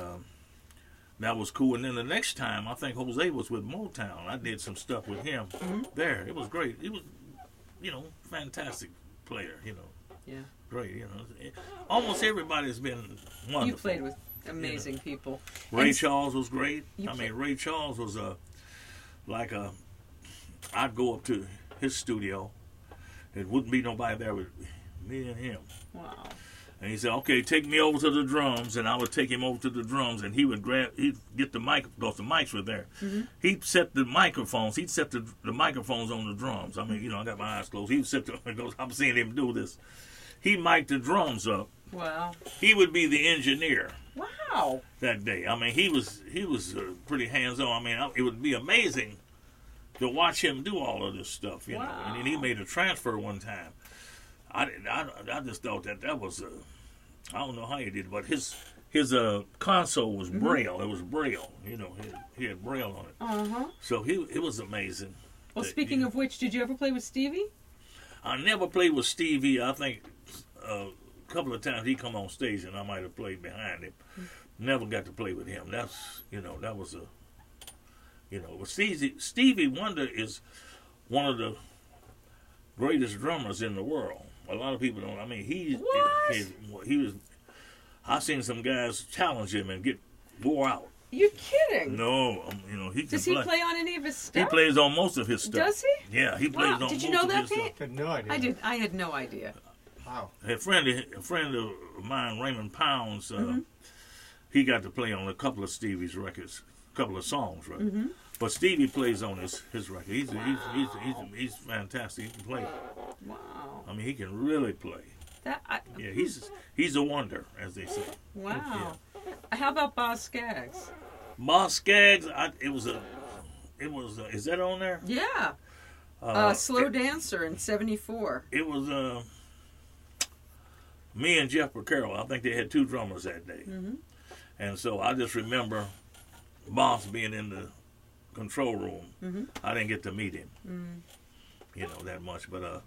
That was cool. And then the next time, I think Jose was with Motown. I did some stuff with him there. It was great. He was, fantastic player, Yeah. Great, Almost everybody's been wonderful. You played with amazing people. Ray And- Charles was great. You Ray Charles was I'd go up to his studio. There wouldn't be nobody there with me and him. Wow. And he said, "Okay, take me over to the drums," and I would take him over to the drums, and he'd get the mic, because the mics were there. He'd set the microphones. He'd set the microphones on the drums. I mean, I got my eyes closed. He'd set the. I'm seeing him do this. He mic'd the drums up. Wow. He would be the engineer Wow. that day. I mean, he was pretty hands on. I mean, it would be amazing to watch him do all of this stuff. You know, and then he made a transfer one time. I just thought that was I don't know how he did it, but his console was Braille. It was Braille. He had Braille on it. Uh-huh. So it was amazing. Well, speaking of which, did you ever play with Stevie? I never played with Stevie. I think a couple of times he come on stage and I might have played behind him. Never got to play with him. That's that was Stevie Wonder is one of the greatest drummers in the world. A lot of people don't. I mean, he was. I seen some guys challenge him and get wore out. You're kidding. No, he can Does he play on any of his stuff? He plays on most of his stuff. Does he? Yeah, he plays on most of his stuff. Did you know that, Pete? I had no idea. I did. I had no idea. Wow. A friend of mine, Raymond Pounds, he got to play on a couple of Stevie's records, a couple of songs, right? But Stevie plays on his record. He's fantastic. He can play. Wow. I mean, he can really play. Yeah, he's a wonder, as they say. Wow. How about Boz Scaggs? Boz Scaggs, is that on there? Yeah. Slow Dancer in '74. It was me and Jeff Carroll. I think they had two drummers that day. And so I just remember Boz being in the control room. I didn't get to meet him, that much. But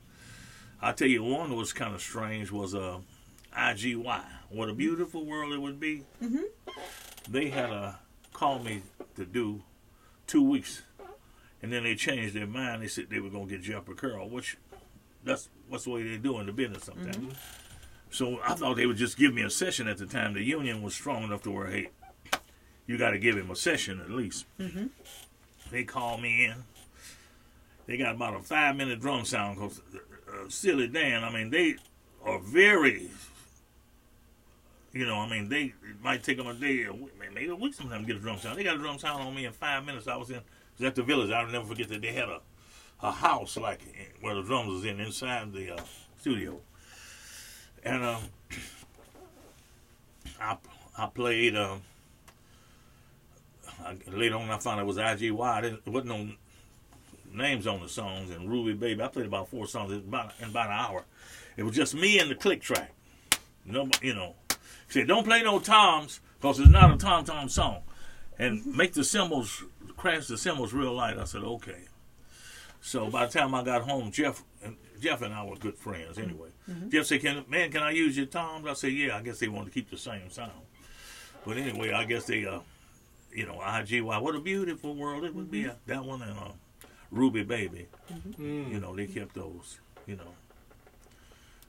I tell you, one that was kind of strange was IGY. What a beautiful world it would be. They had called me to do 2 weeks, and then they changed their mind. They said they were going to get Jeff Carroll, which that's the way they do in the business sometimes. So I thought they would just give me a session at the time. The union was strong enough to where, hey, you got to give him a session at least. They called me in. They got about a 5-minute drum sound because Steely Dan, I mean, they are very You know, I mean, it might take them a day, maybe a week sometimes to get a drum sound. They got a drum sound on me in 5 minutes. I was at the Village. I'll never forget that they had a house like where the drums was inside the studio. And I played, later on I found it was IGY. There wasn't no names on the songs, and Ruby Baby. I played about 4 songs in about an hour. It was just me and the click track. Nobody, you know. He said, don't play no toms, because it's not a tom-tom song. And make the cymbals, crash the cymbals real light. I said, okay. So by the time I got home, Jeff and I were good friends anyway. Mm-hmm. Jeff said, can I use your toms? I said, yeah, I guess they wanted to keep the same sound. But anyway, I guess they, you know, IGY, what a beautiful world it would be. That one and Ruby Baby. Mm-hmm. You know, they kept those, you know.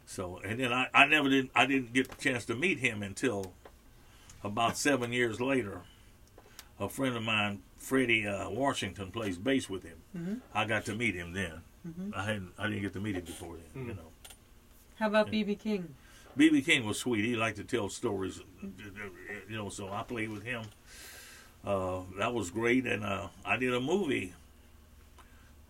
So, and then I didn't get the chance to meet him until about 7 years later. A friend of mine, Freddie Washington, plays bass with him. Mm-hmm. I got to meet him then. Mm-hmm. I didn't get to meet him before then, you know. How about B.B. King? B.B. King was sweet. He liked to tell stories, you know, so I played with him. That was great, and I did a movie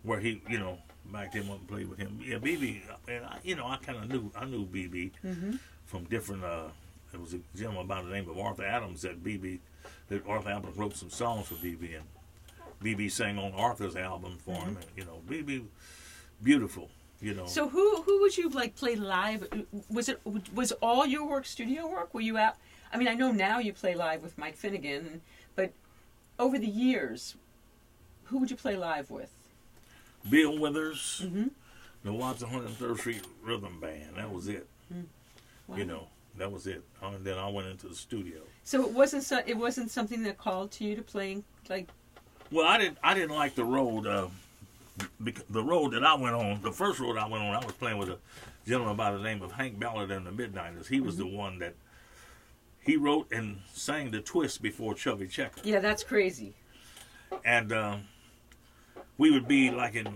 where he, you know, backed him up and played with him. Yeah, B.B., and I kind of knew B.B. Mm-hmm. from different, there was a gentleman by the name of Arthur Adams that Arthur Adams wrote some songs for B.B., and B.B. sang on Arthur's album for him, and, you know, B.B., beautiful, you know. So who would you, like, play live? Was all your work studio work? Were you out? I mean, I know now you play live with Mike Finnegan, but over the years, who would you play live with? Bill Withers, the Watts 103rd Street Rhythm Band. That was it. Wow. You know, that was it. And then I went into the studio. So it wasn't something that called to you to playing, like. Well, I didn't like the road. The road that I went on, the first road I went on, I was playing with a gentleman by the name of Hank Ballard and the Midnighters. He was the one that he wrote and sang the twist before Chubby Checker. Yeah, that's crazy. And we would be like in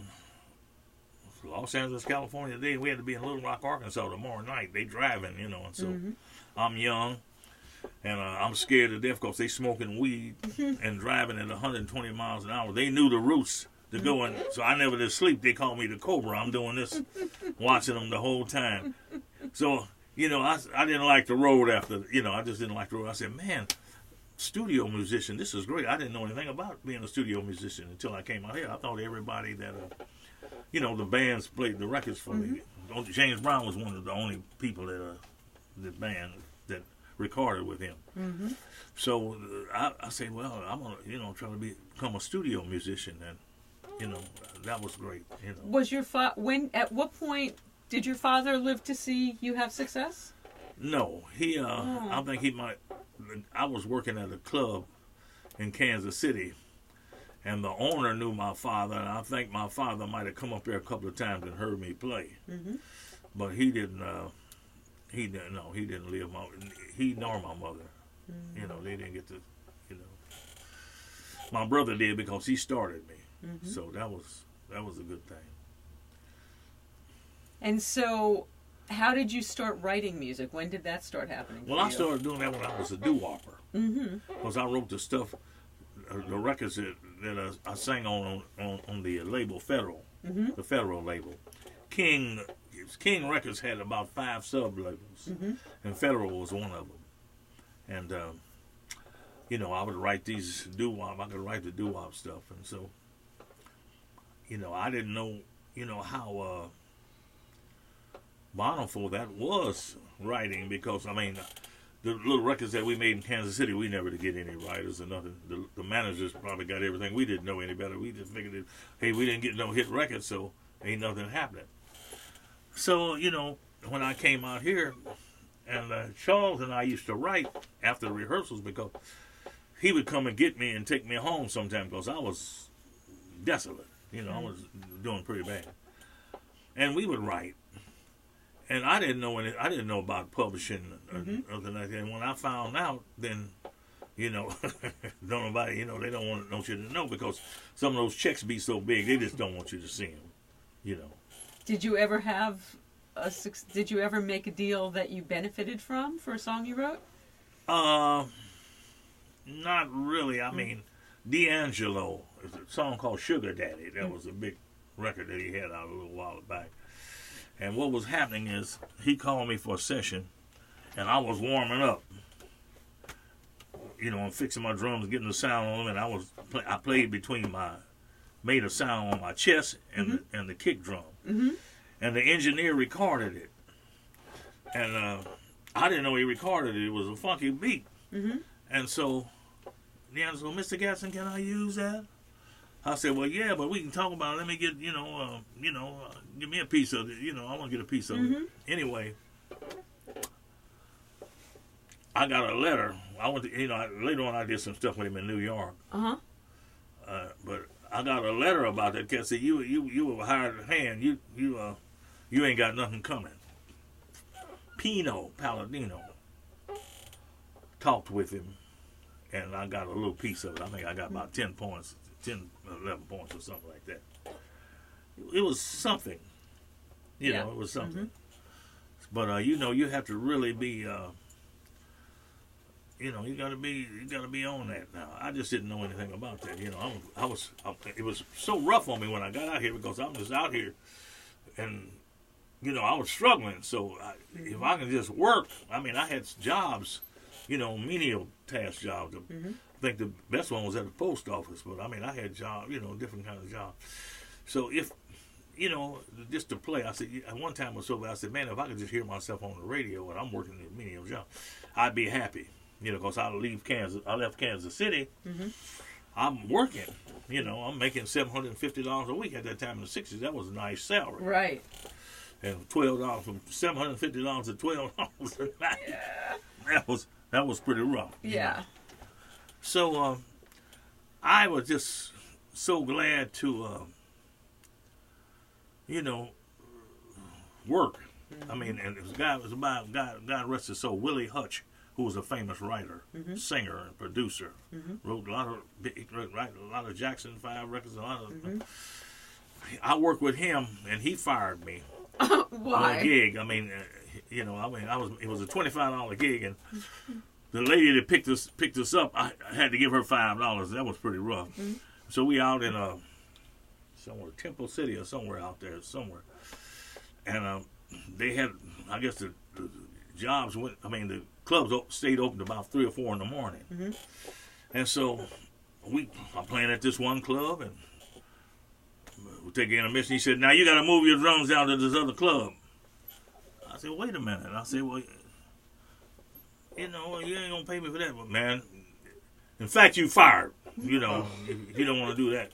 Los Angeles, California today. We had to be in Little Rock, Arkansas tomorrow night. They driving, you know, and so I'm young. And I'm scared to death because they smoking weed and driving at 120 miles an hour. They knew the routes to go in, so I never did sleep. They called me the Cobra. I'm doing this, watching them the whole time. So, you know, I didn't like the road after, you know, I just didn't like the road. I said, man, studio musician, this is great. I didn't know anything about being a studio musician until I came out here. I thought everybody that, you know, the bands played the records for me. James Brown was one of the only people that, the band that recorded with him. So I said, well, I'm gonna, you know, try to become a studio musician, and you know, that was great. You know, was your at what point did your father live to see you have success? No, he. I think he might. I was working at a club in Kansas City, and the owner knew my father, and I think my father might have come up there a couple of times and heard me play, but he didn't. He didn't. No, he didn't live. He nor my mother. You know, they didn't get to. You know, my brother did because he started me. So that was a good thing. And so, how did you start writing music? When did that start happening? Well, I started doing that when I was a doo-wopper. Because I wrote the stuff, the records that I sang on the label Federal, the Federal label. King Records had about 5 sub-labels, and Federal was one of them. And, you know, I would write these doo-wop, I could write the doo-wop stuff, and so, you know, I didn't know, you know, how bountiful that was writing, because, I mean, the little records that we made in Kansas City, we never did get any writers or nothing. The managers probably got everything. We didn't know any better. We just figured that, hey, we didn't get no hit records, so ain't nothing happening. So, you know, when I came out here, and Charles and I used to write after the rehearsals, because he would come and get me and take me home sometime, because I was desolate. You know, I was doing pretty bad. And we would write. And I didn't know about publishing or nothing like that. And when I found out, then, you know, don't nobody, you know, they don't want you to know, because some of those checks be so big, they just don't want you to see them, you know. Did you ever make a deal that you benefited from for a song you wrote? Not really. I mean, D'Angelo, is a song called Sugar Daddy. That was a big record that he had out a little while back. And what was happening is he called me for a session, and I was warming up. You know, I'm fixing my drums, getting the sound on them, and I played made a sound on my chest and the kick drum. Mm-hmm. And the engineer recorded it. And I didn't know he recorded it. It was a funky beat. Mm-hmm. And so D'Angelo, Mr. Gadson, can I use that? I said, well, yeah, but we can talk about it. Let me get, give me a piece of it. I want to get a piece of it. Anyway, I got a letter. I went to, later on I did some stuff with him in New York. But I got a letter about that. Cat said, you were a hired hand. You ain't got nothing coming. Pino Palladino talked with him, and I got a little piece of it. I think I got about 10 points, 10, 11 points or something like that. It was something. It was something. But, you have to really be, you got to be on that now. I just didn't know anything about that. It was so rough on me when I got out here because I'm just out here, and I was struggling. So if I can just work, I had jobs, menial task jobs. I think the best one was at the post office, but I had jobs, different kind of jobs. So if, just to play, I said, at one time I was so bad, I said, man, if I could just hear myself on the radio and I'm working a menial job, I'd be happy. Because I left Kansas City. I'm working. I'm making $750 a week at that time in the '60s. That was a nice salary. Right. And $12 from $750 to $12 a night. Yeah. That was pretty rough. Yeah. So I was just so glad to work. And it was about God rest his soul, Willie Hutch, who was a famous writer, singer, and producer. Wrote a lot of Jackson 5 records. I worked with him, and he fired me. Why? On a gig. It was a $25 gig, and the lady that picked us up, I had to give her $5. That was pretty rough. So we out in somewhere, Temple City or somewhere out there, and they had, I guess the jobs went. The clubs stayed open about 3 or 4 in the morning, and so I'm playing at this one club, and we take an intermission. He said, "Now you got to move your drums down to this other club." I said, "Wait a minute." I said, "Well, you ain't gonna pay me for that, but man, in fact, you fired. You don't want to do that."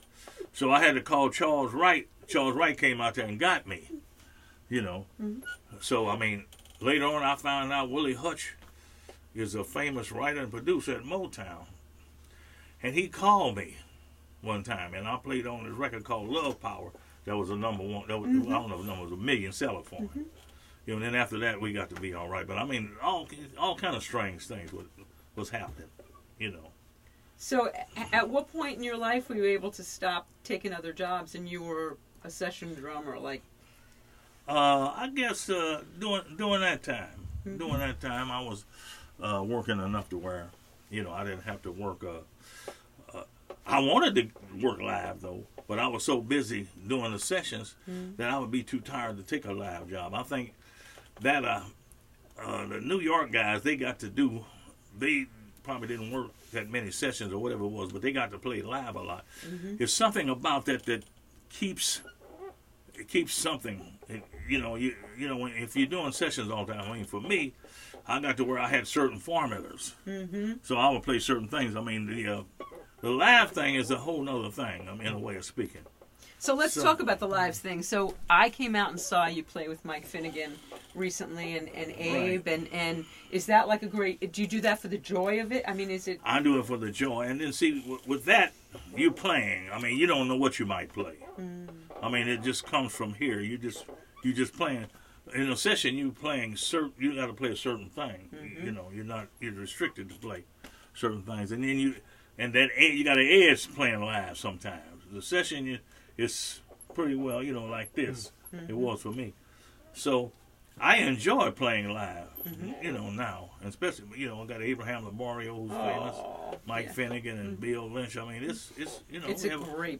So I had to call Charles Wright. Charles Wright came out there and got me. So later on, I found out Willie Hutch is a famous writer and producer at Motown. And he called me one time, and I played on this record called Love Power. That was a number one. That was, I don't know if the number was a million seller for him. And then after that, we got to be all right. But all kind of strange things was happening, So at what point in your life were you able to stop taking other jobs and you were a session drummer? I guess during that time. During that time, I was working enough to where, I didn't have to work. I wanted to work live, though, but I was so busy doing the sessions that I would be too tired to take a live job. I think that the New York guys, they probably didn't work that many sessions or whatever it was, but they got to play live a lot. There's something about that keeps something. If you're doing sessions all the time, for me, I got to where I had certain formulas. So I would play certain things. The live thing is a whole nother thing, in a way of speaking. So let's talk about the live thing. So I came out and saw you play with Mike Finnegan recently and Abe, right. and is that like a great, do you do that for the joy of it? Is it? I do it for the joy. And then see, with that, you're playing. You don't know what you might play. It just comes from here. You just playing. In a session, you playing you got to play a certain thing. You're restricted to play certain things, and then you got an edge playing live sometimes. The session is pretty well, like this. It was for me. So I enjoy playing live, you know, now. And especially, you know, I got Abraham Laborio, who's famous, Mike Finnegan, and Bill Lynch. I mean, it's you know, It's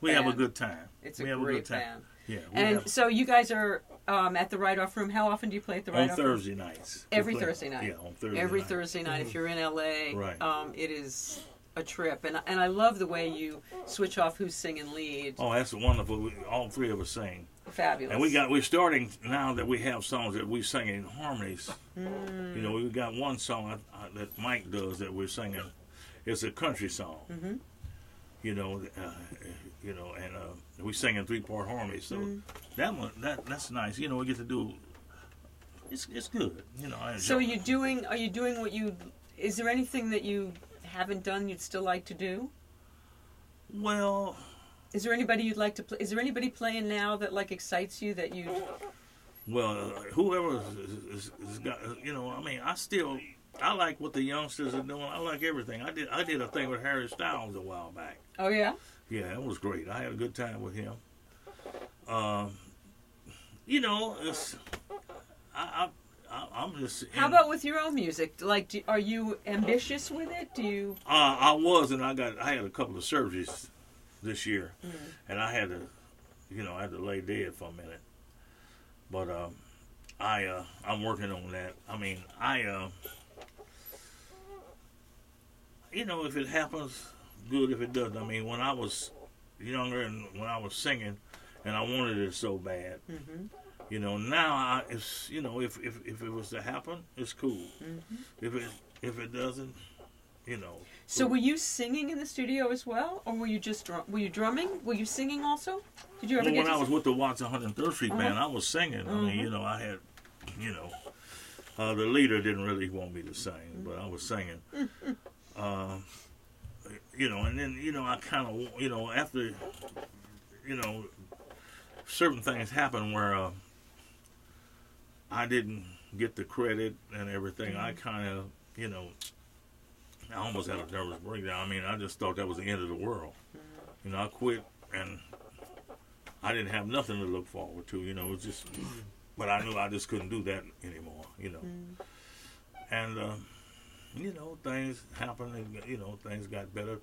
we have a good time. It's a great band. Yeah. And so you guys are at the Write-Off Room. How often do you play at the Write-Off Room? On Thursday nights. Every Thursday night. Yeah, on Thursday Every night. Thursday night. If you're in LA, Right. it is a trip. And I love the way you switch off who's singing lead. Oh, that's wonderful. All three of us sing. Fabulous. And we're starting now that we have songs that we sing in harmonies. You know, we've got one song that Mike does that we're singing. It's a country song. You know, and we sing in 3-part harmony. So that's nice. You know, we get to do. It's good. You know. I enjoy So it. are you doing what you? Is there anything that you haven't done you'd still like to do? Well. Is there anybody you'd like to play? Is there anybody playing now that like excites you that you? Well, whoever is got, you know, I mean, I like what the youngsters are doing. I like everything. I did a thing with Harry Styles a while back. Oh yeah. Yeah, it was great. I had a good time with him. You know, I'm just. How about with your own music? Like, are you ambitious with it? Do you? I was, and I had a couple of surgeries this year, and I had to, you know, I had to lay dead for a minute. But I'm working on that. I mean, you know, if it happens, good. If it doesn't, I mean, when I was younger and when I was singing, and I wanted it so bad, you know, now it's, you know, if it was to happen, it's cool. If it doesn't, you know. So were you singing in the studio as well, or were you just were you drumming? Were you singing also? Did you ever Well, get when to I was with the Watts 103rd Street Band, I was singing. I mean, you know, I had, you know, the leader didn't really want me to sing, but I was singing. You know, and then, you know, I kind of, you know, after, you know, certain things happened where I didn't get the credit and everything. I kind of, you know, I almost had a nervous breakdown. I mean, I just thought that was the end of the world. You know, I quit, and I didn't have nothing to look forward to. You know, it was just, but I knew I just couldn't do that anymore. You know, and you know, things happened, and you know, things got better,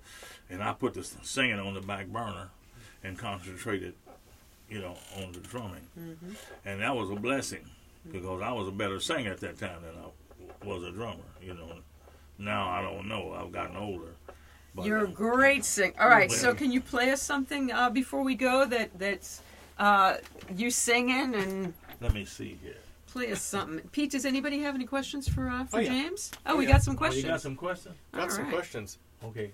and I put the singing on the back burner and concentrated, you know, on the drumming, and that was a blessing because I was a better singer at that time than I was a drummer. You know. Now I don't know. I've gotten older. But, You're a great singer. All right, so can you play us something before we go that's you singing and? Let me see here. Play us something. Pete, does anybody have any questions for yeah. James? Oh, we got some questions. You got some questions? Got some right. questions. Okay.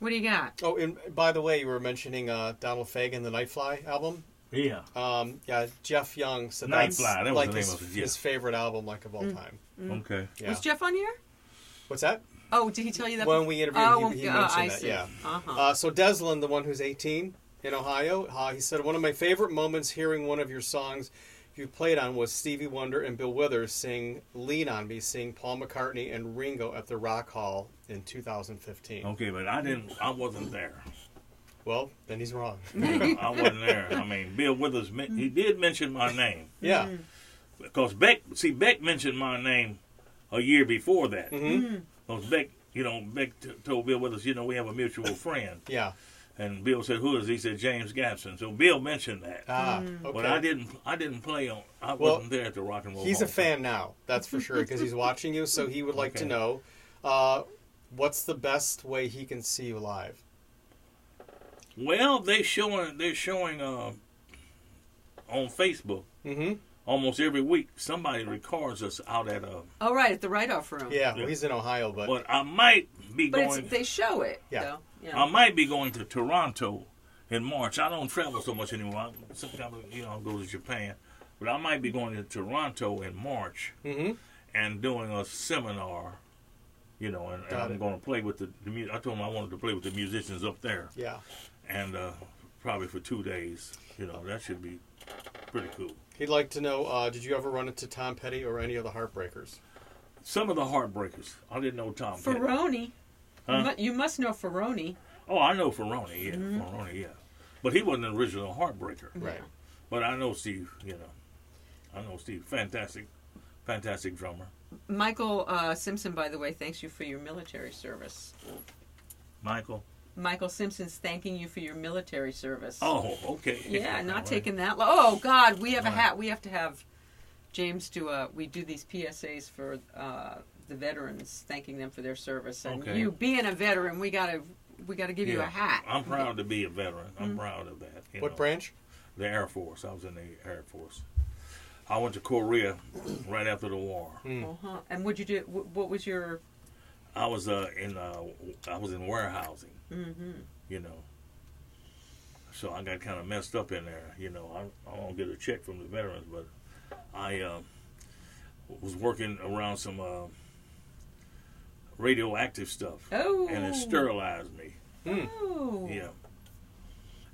What do you got? Oh, and by the way, you were mentioning Donald Fagen, the Nightfly album. Yeah. Yeah, Jeff Young said Nightfly, that's that was like the name of it, yeah. his favorite album, like, of all time. Okay. Yeah. Was Jeff on here? What's that? Oh, did he tell you that? When we interviewed him, he mentioned I that. see. Yeah. Uh-huh. So Deslin, the one who's 18 in Ohio, he said, one of my favorite moments hearing one of your songs you played on was Stevie Wonder and Bill Withers sing "Lean on Me," sing Paul McCartney and Ringo at the Rock Hall in 2015. Okay, but I wasn't there. Well, then he's wrong. I wasn't there. I mean, Bill Withers, he did mention my name. Yeah. Because Beck mentioned my name a year before that. Mm-hmm. Because Beck, you know, told Bill Withers, you know, we have a mutual friend. Yeah. And Bill said, "Who is he?" He said, "James Gadson." So Bill mentioned that. Okay. But I didn't play on. I wasn't there at the Rock and Roll. He's a Hall. fan now, that's for sure, because he's watching you. So he would like to know, what's the best way he can see you live? Well, they're showing on Facebook. Mm-hmm. Almost every week, somebody records us out at a. Oh, right, at the write-off room. Yeah, well, he's in Ohio, but I might be But going. they show it, Yeah. though. Yeah. I might be going to Toronto in March. I don't travel so much anymore. Sometimes, you know, I go to Japan, but I might be going to Toronto in March mm-hmm. and doing a seminar. You know, and I'm going to play with the I told them I wanted to play with the musicians up there. Yeah. And probably for 2 days. You know, that should be pretty cool. He'd like to know, did you ever run into Tom Petty or any of the Heartbreakers? Some of the Heartbreakers. I didn't know Tom Petty. Ferroni. Huh? You must know Ferroni. Oh, I know Ferroni, yeah. Ferroni, yeah. But he wasn't an original Heartbreaker. Right. But I know Steve. I know Steve. Fantastic drummer. Michael Simpson, by the way, thanks you for your military service. Michael Simpson's thanking you for your military service. Oh, okay. Yeah, not taking that long. Oh, God, we have a hat. We have to have James do we do these PSAs for the veterans, thanking them for their service. And you being a veteran, we gotta give you a hat. I'm proud to be a veteran. I'm proud of that. What branch? The Air Force. I was in the Air Force. I went to Korea right after the war. And what'd you do? What was your? I was in warehousing. So I got kind of messed up in there. I don't get a check from the veterans, but I was working around some radioactive stuff. Oh. And it sterilized me. Oh. Yeah.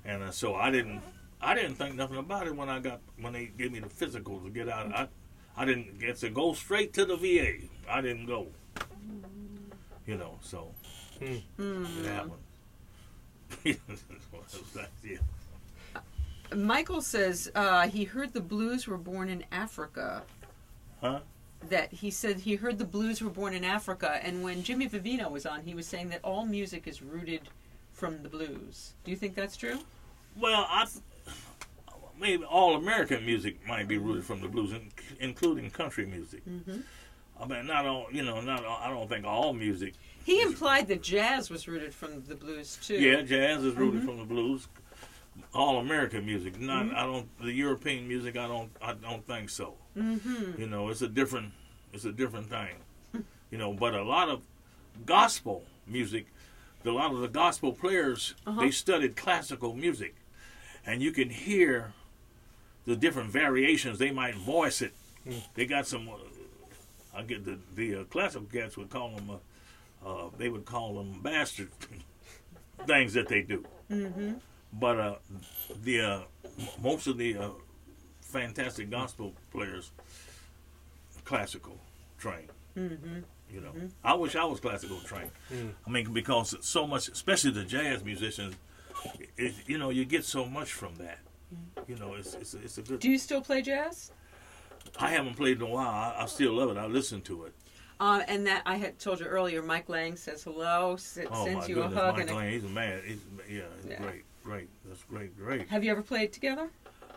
And so I didn't think nothing about it when they gave me the physical to get out. I didn't get to go straight to the VA. I didn't go. So it happened. Yeah. Michael says he heard the blues were born in Africa. Huh? That he said he heard the blues were born in Africa, and when Jimmy Vivino was on, he was saying that all music is rooted from the blues. Do you think that's true? Well, maybe all American music might be rooted from the blues, including country music. I mean, I don't think all music. He implied that jazz was rooted from the blues too. Yeah, jazz is rooted from the blues. All American music, not the European music. I don't think so. It's a different thing. But a lot of gospel music, a lot of the gospel players, they studied classical music, and you can hear the different variations. They might voice it. They got some. I get the classical cats would call them. They would call them bastard things that they do. But the most of the fantastic gospel players, classical trained. I wish I was classical trained. I mean, because so much, especially the jazz musicians, you get so much from that. It's a good. Do you still play jazz? I haven't played in a while. I still love it. I listen to it. And that I had told you earlier, Mike Lang says hello, sends you a hug. Mike Lang, he's a man. He's great. That's great. Have you ever played together?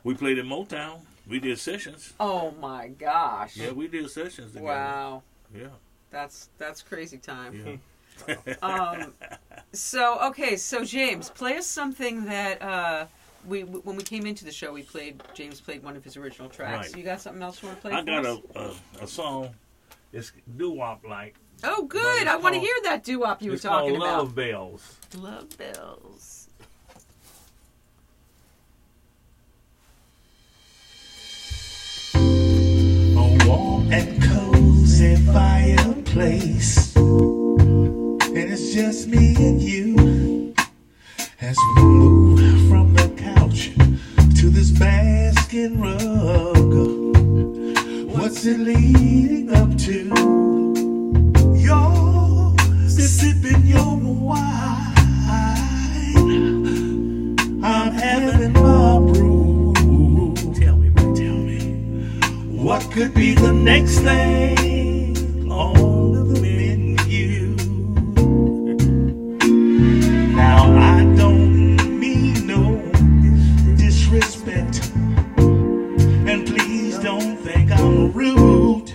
We played in Motown. We did sessions. Oh my gosh. Yeah, we did sessions together. Wow. Yeah. That's crazy time. Yeah. So James, play us something that when we came into the show, James played one of his original tracks. Right. You got something else you want to play? I got a song. It's doo-wop like. Oh, good! I want to hear that doo-wop you were talking about. Love Bells. Love Bells. A warm and cozy fireplace, and it's just me and you as we move from the couch to this basket rug. What's it leading up to? You're sipping your wine, I'm having my brew. Tell me. What could be the next thing on the menu? Now I don't mean no disrespect, and please don't think I'm rude.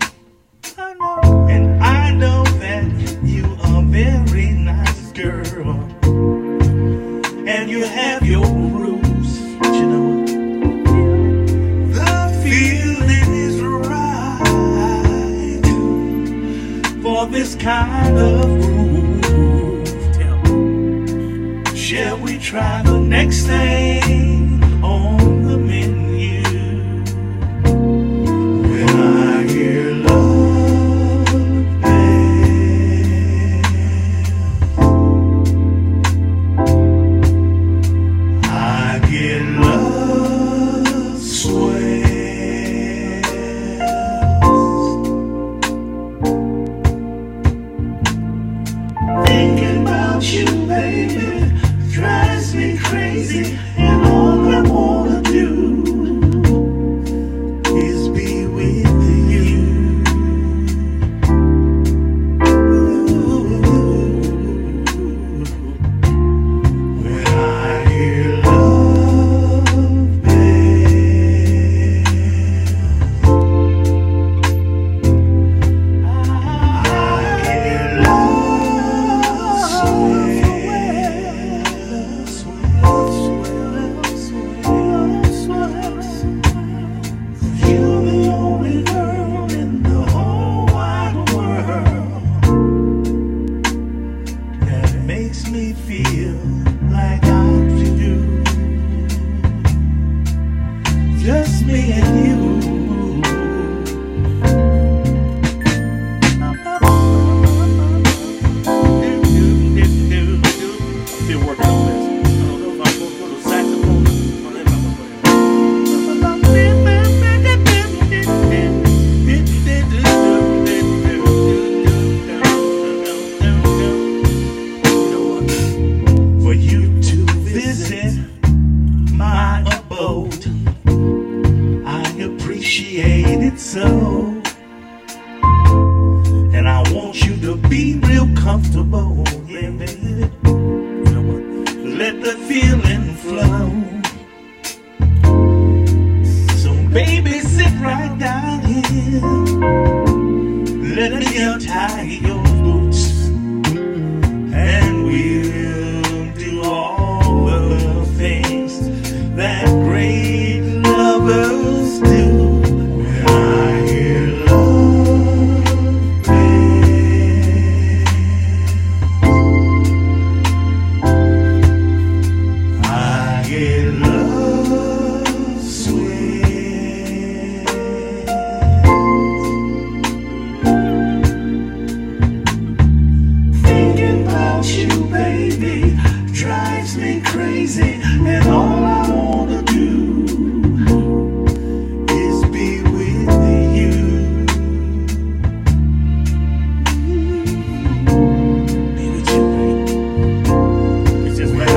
And I know that you are a very nice girl, and you have your rules, but you know what? The feeling is right for this kind of groove. Shall we try the next thing on the menu? When I hear love bells, I get love swells. Thinking about you, baby, drives me crazy. you. Still working on this. I don't know if I'm supposed to go to saxophone or if I'm for you to visit my abode, I appreciate it so, and I want you to be real comfortable, yeah, baby. Let the feeling flow. So baby, sit right down here. Let me untie your boots, and we'll do all the things that great lovers do. When I hear love, I hear love sweet. Thinking about you, baby, drives me crazy, and all I wanna do is be with you. Be with you, baby. It's just When I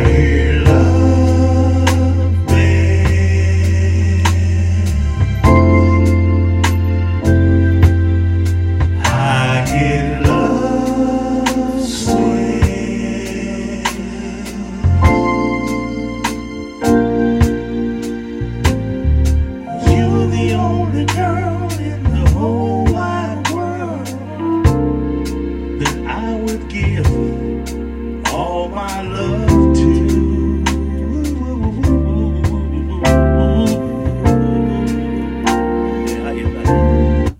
hear love, babe, I hear love sweet. You're the only girl in the whole wide world that I would give all my love to. yeah, I get that.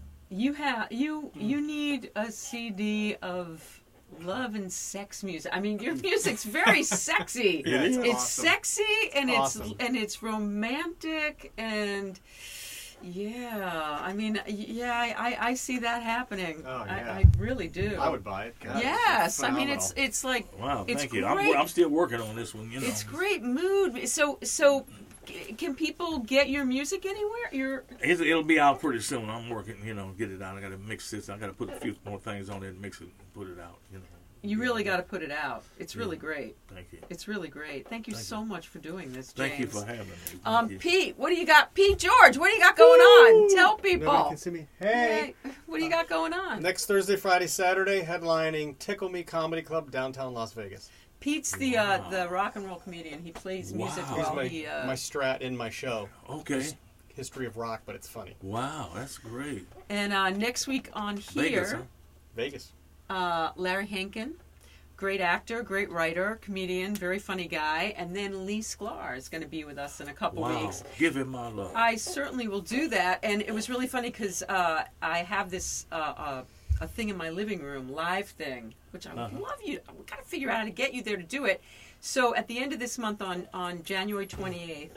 You need a CD of love and sex music. I mean, your music's very sexy. Yeah, it's It's awesome. sexy and Awesome. it's romantic and yeah. I mean, yeah, I see that happening. Oh, yeah. I really do. I would buy it. God, Yes, I mean phenomenal. it's like Wow, it's thank you. great. I'm still working on this one, you know. It's great mood. So can people get your music anywhere? It'll be out pretty soon. I'm working, get it out. I got to mix this. I got to put a few more things on it and mix it and put it out, You really got to put it out. It's really great. Thank you. It's really great. Thank you Thank so much for doing this, James. Thank you for having me. Thank you. Pete, what do you got? Pete George, what do you got going on? Tell Nobody people. can see me. Hey. What do you got going on? Next Thursday, Friday, Saturday, headlining Tickle Me Comedy Club, downtown Las Vegas. Pete's the rock and roll comedian. He plays music Wow. He's while my, he my strat in my show. Okay. History of rock, but it's funny. Wow, that's great. and next week on Vegas, huh? here, Vegas. Larry Hankin, great actor, great writer, comedian, very funny guy, and then Lee Sklar is going to be with us in a couple Wow. weeks. Give him my love. I certainly will do that, and it was really funny because I have this a thing in my living room, live thing, which I would love you. I've got to figure out how to get you there to do it. So at the end of this month, on January 28th,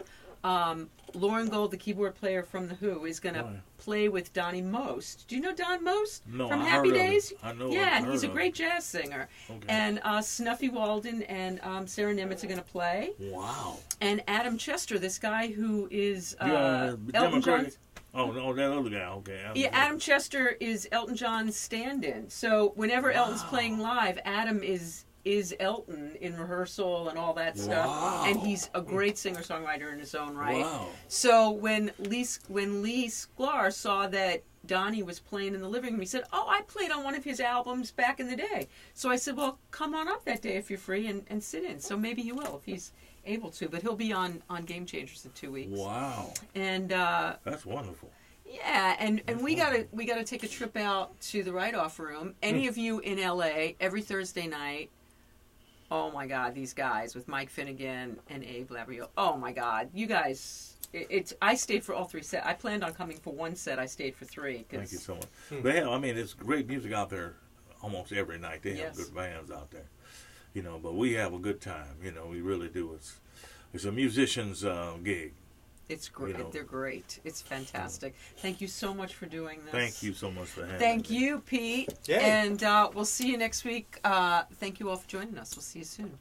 Lauren Gold, the keyboard player from The Who, is going to play with Donnie Most. Do you know Don Most No, from I Happy heard of him. Days? I know. Yeah, I've and he's a heard of great jazz singer. Okay. And Snuffy Walden and Sarah Nimitz are going to play. Wow. And Adam Chester, this guy who is Elton Democratic. John's. Oh, no, that other guy. Okay. Yeah, Adam Chester is Elton John's stand-in. So whenever Elton's playing live, Adam is Elton in rehearsal and all that stuff. Wow. And he's a great singer-songwriter in his own right. Wow. So when Lee Sklar saw that Donnie was playing in the living room, he said, "Oh, I played on one of his albums back in the day." So I said, "Well, come on up that day if you're free and sit in." So maybe he will if he's able to, but he'll be on Game Changers in 2 weeks. Wow. And That's wonderful. yeah, and we gotta take a trip out to the Write-Off Room. Any of you in LA every Thursday night? Oh my God, these guys with Mike Finnegan and Abe Labrio. Oh my God, you guys! I stayed for all three sets. I planned on coming for one set. I stayed for three. Thank you so much. They have, it's great music out there almost every night. They have good bands out there, but we have a good time. We really do. It's a musician's gig. It's great. You know. They're great. It's fantastic. Thank you so much for doing this. Thank you so much for having me. Thank you, Pete. Yay. And we'll see you next week. Thank you all for joining us. We'll see you soon.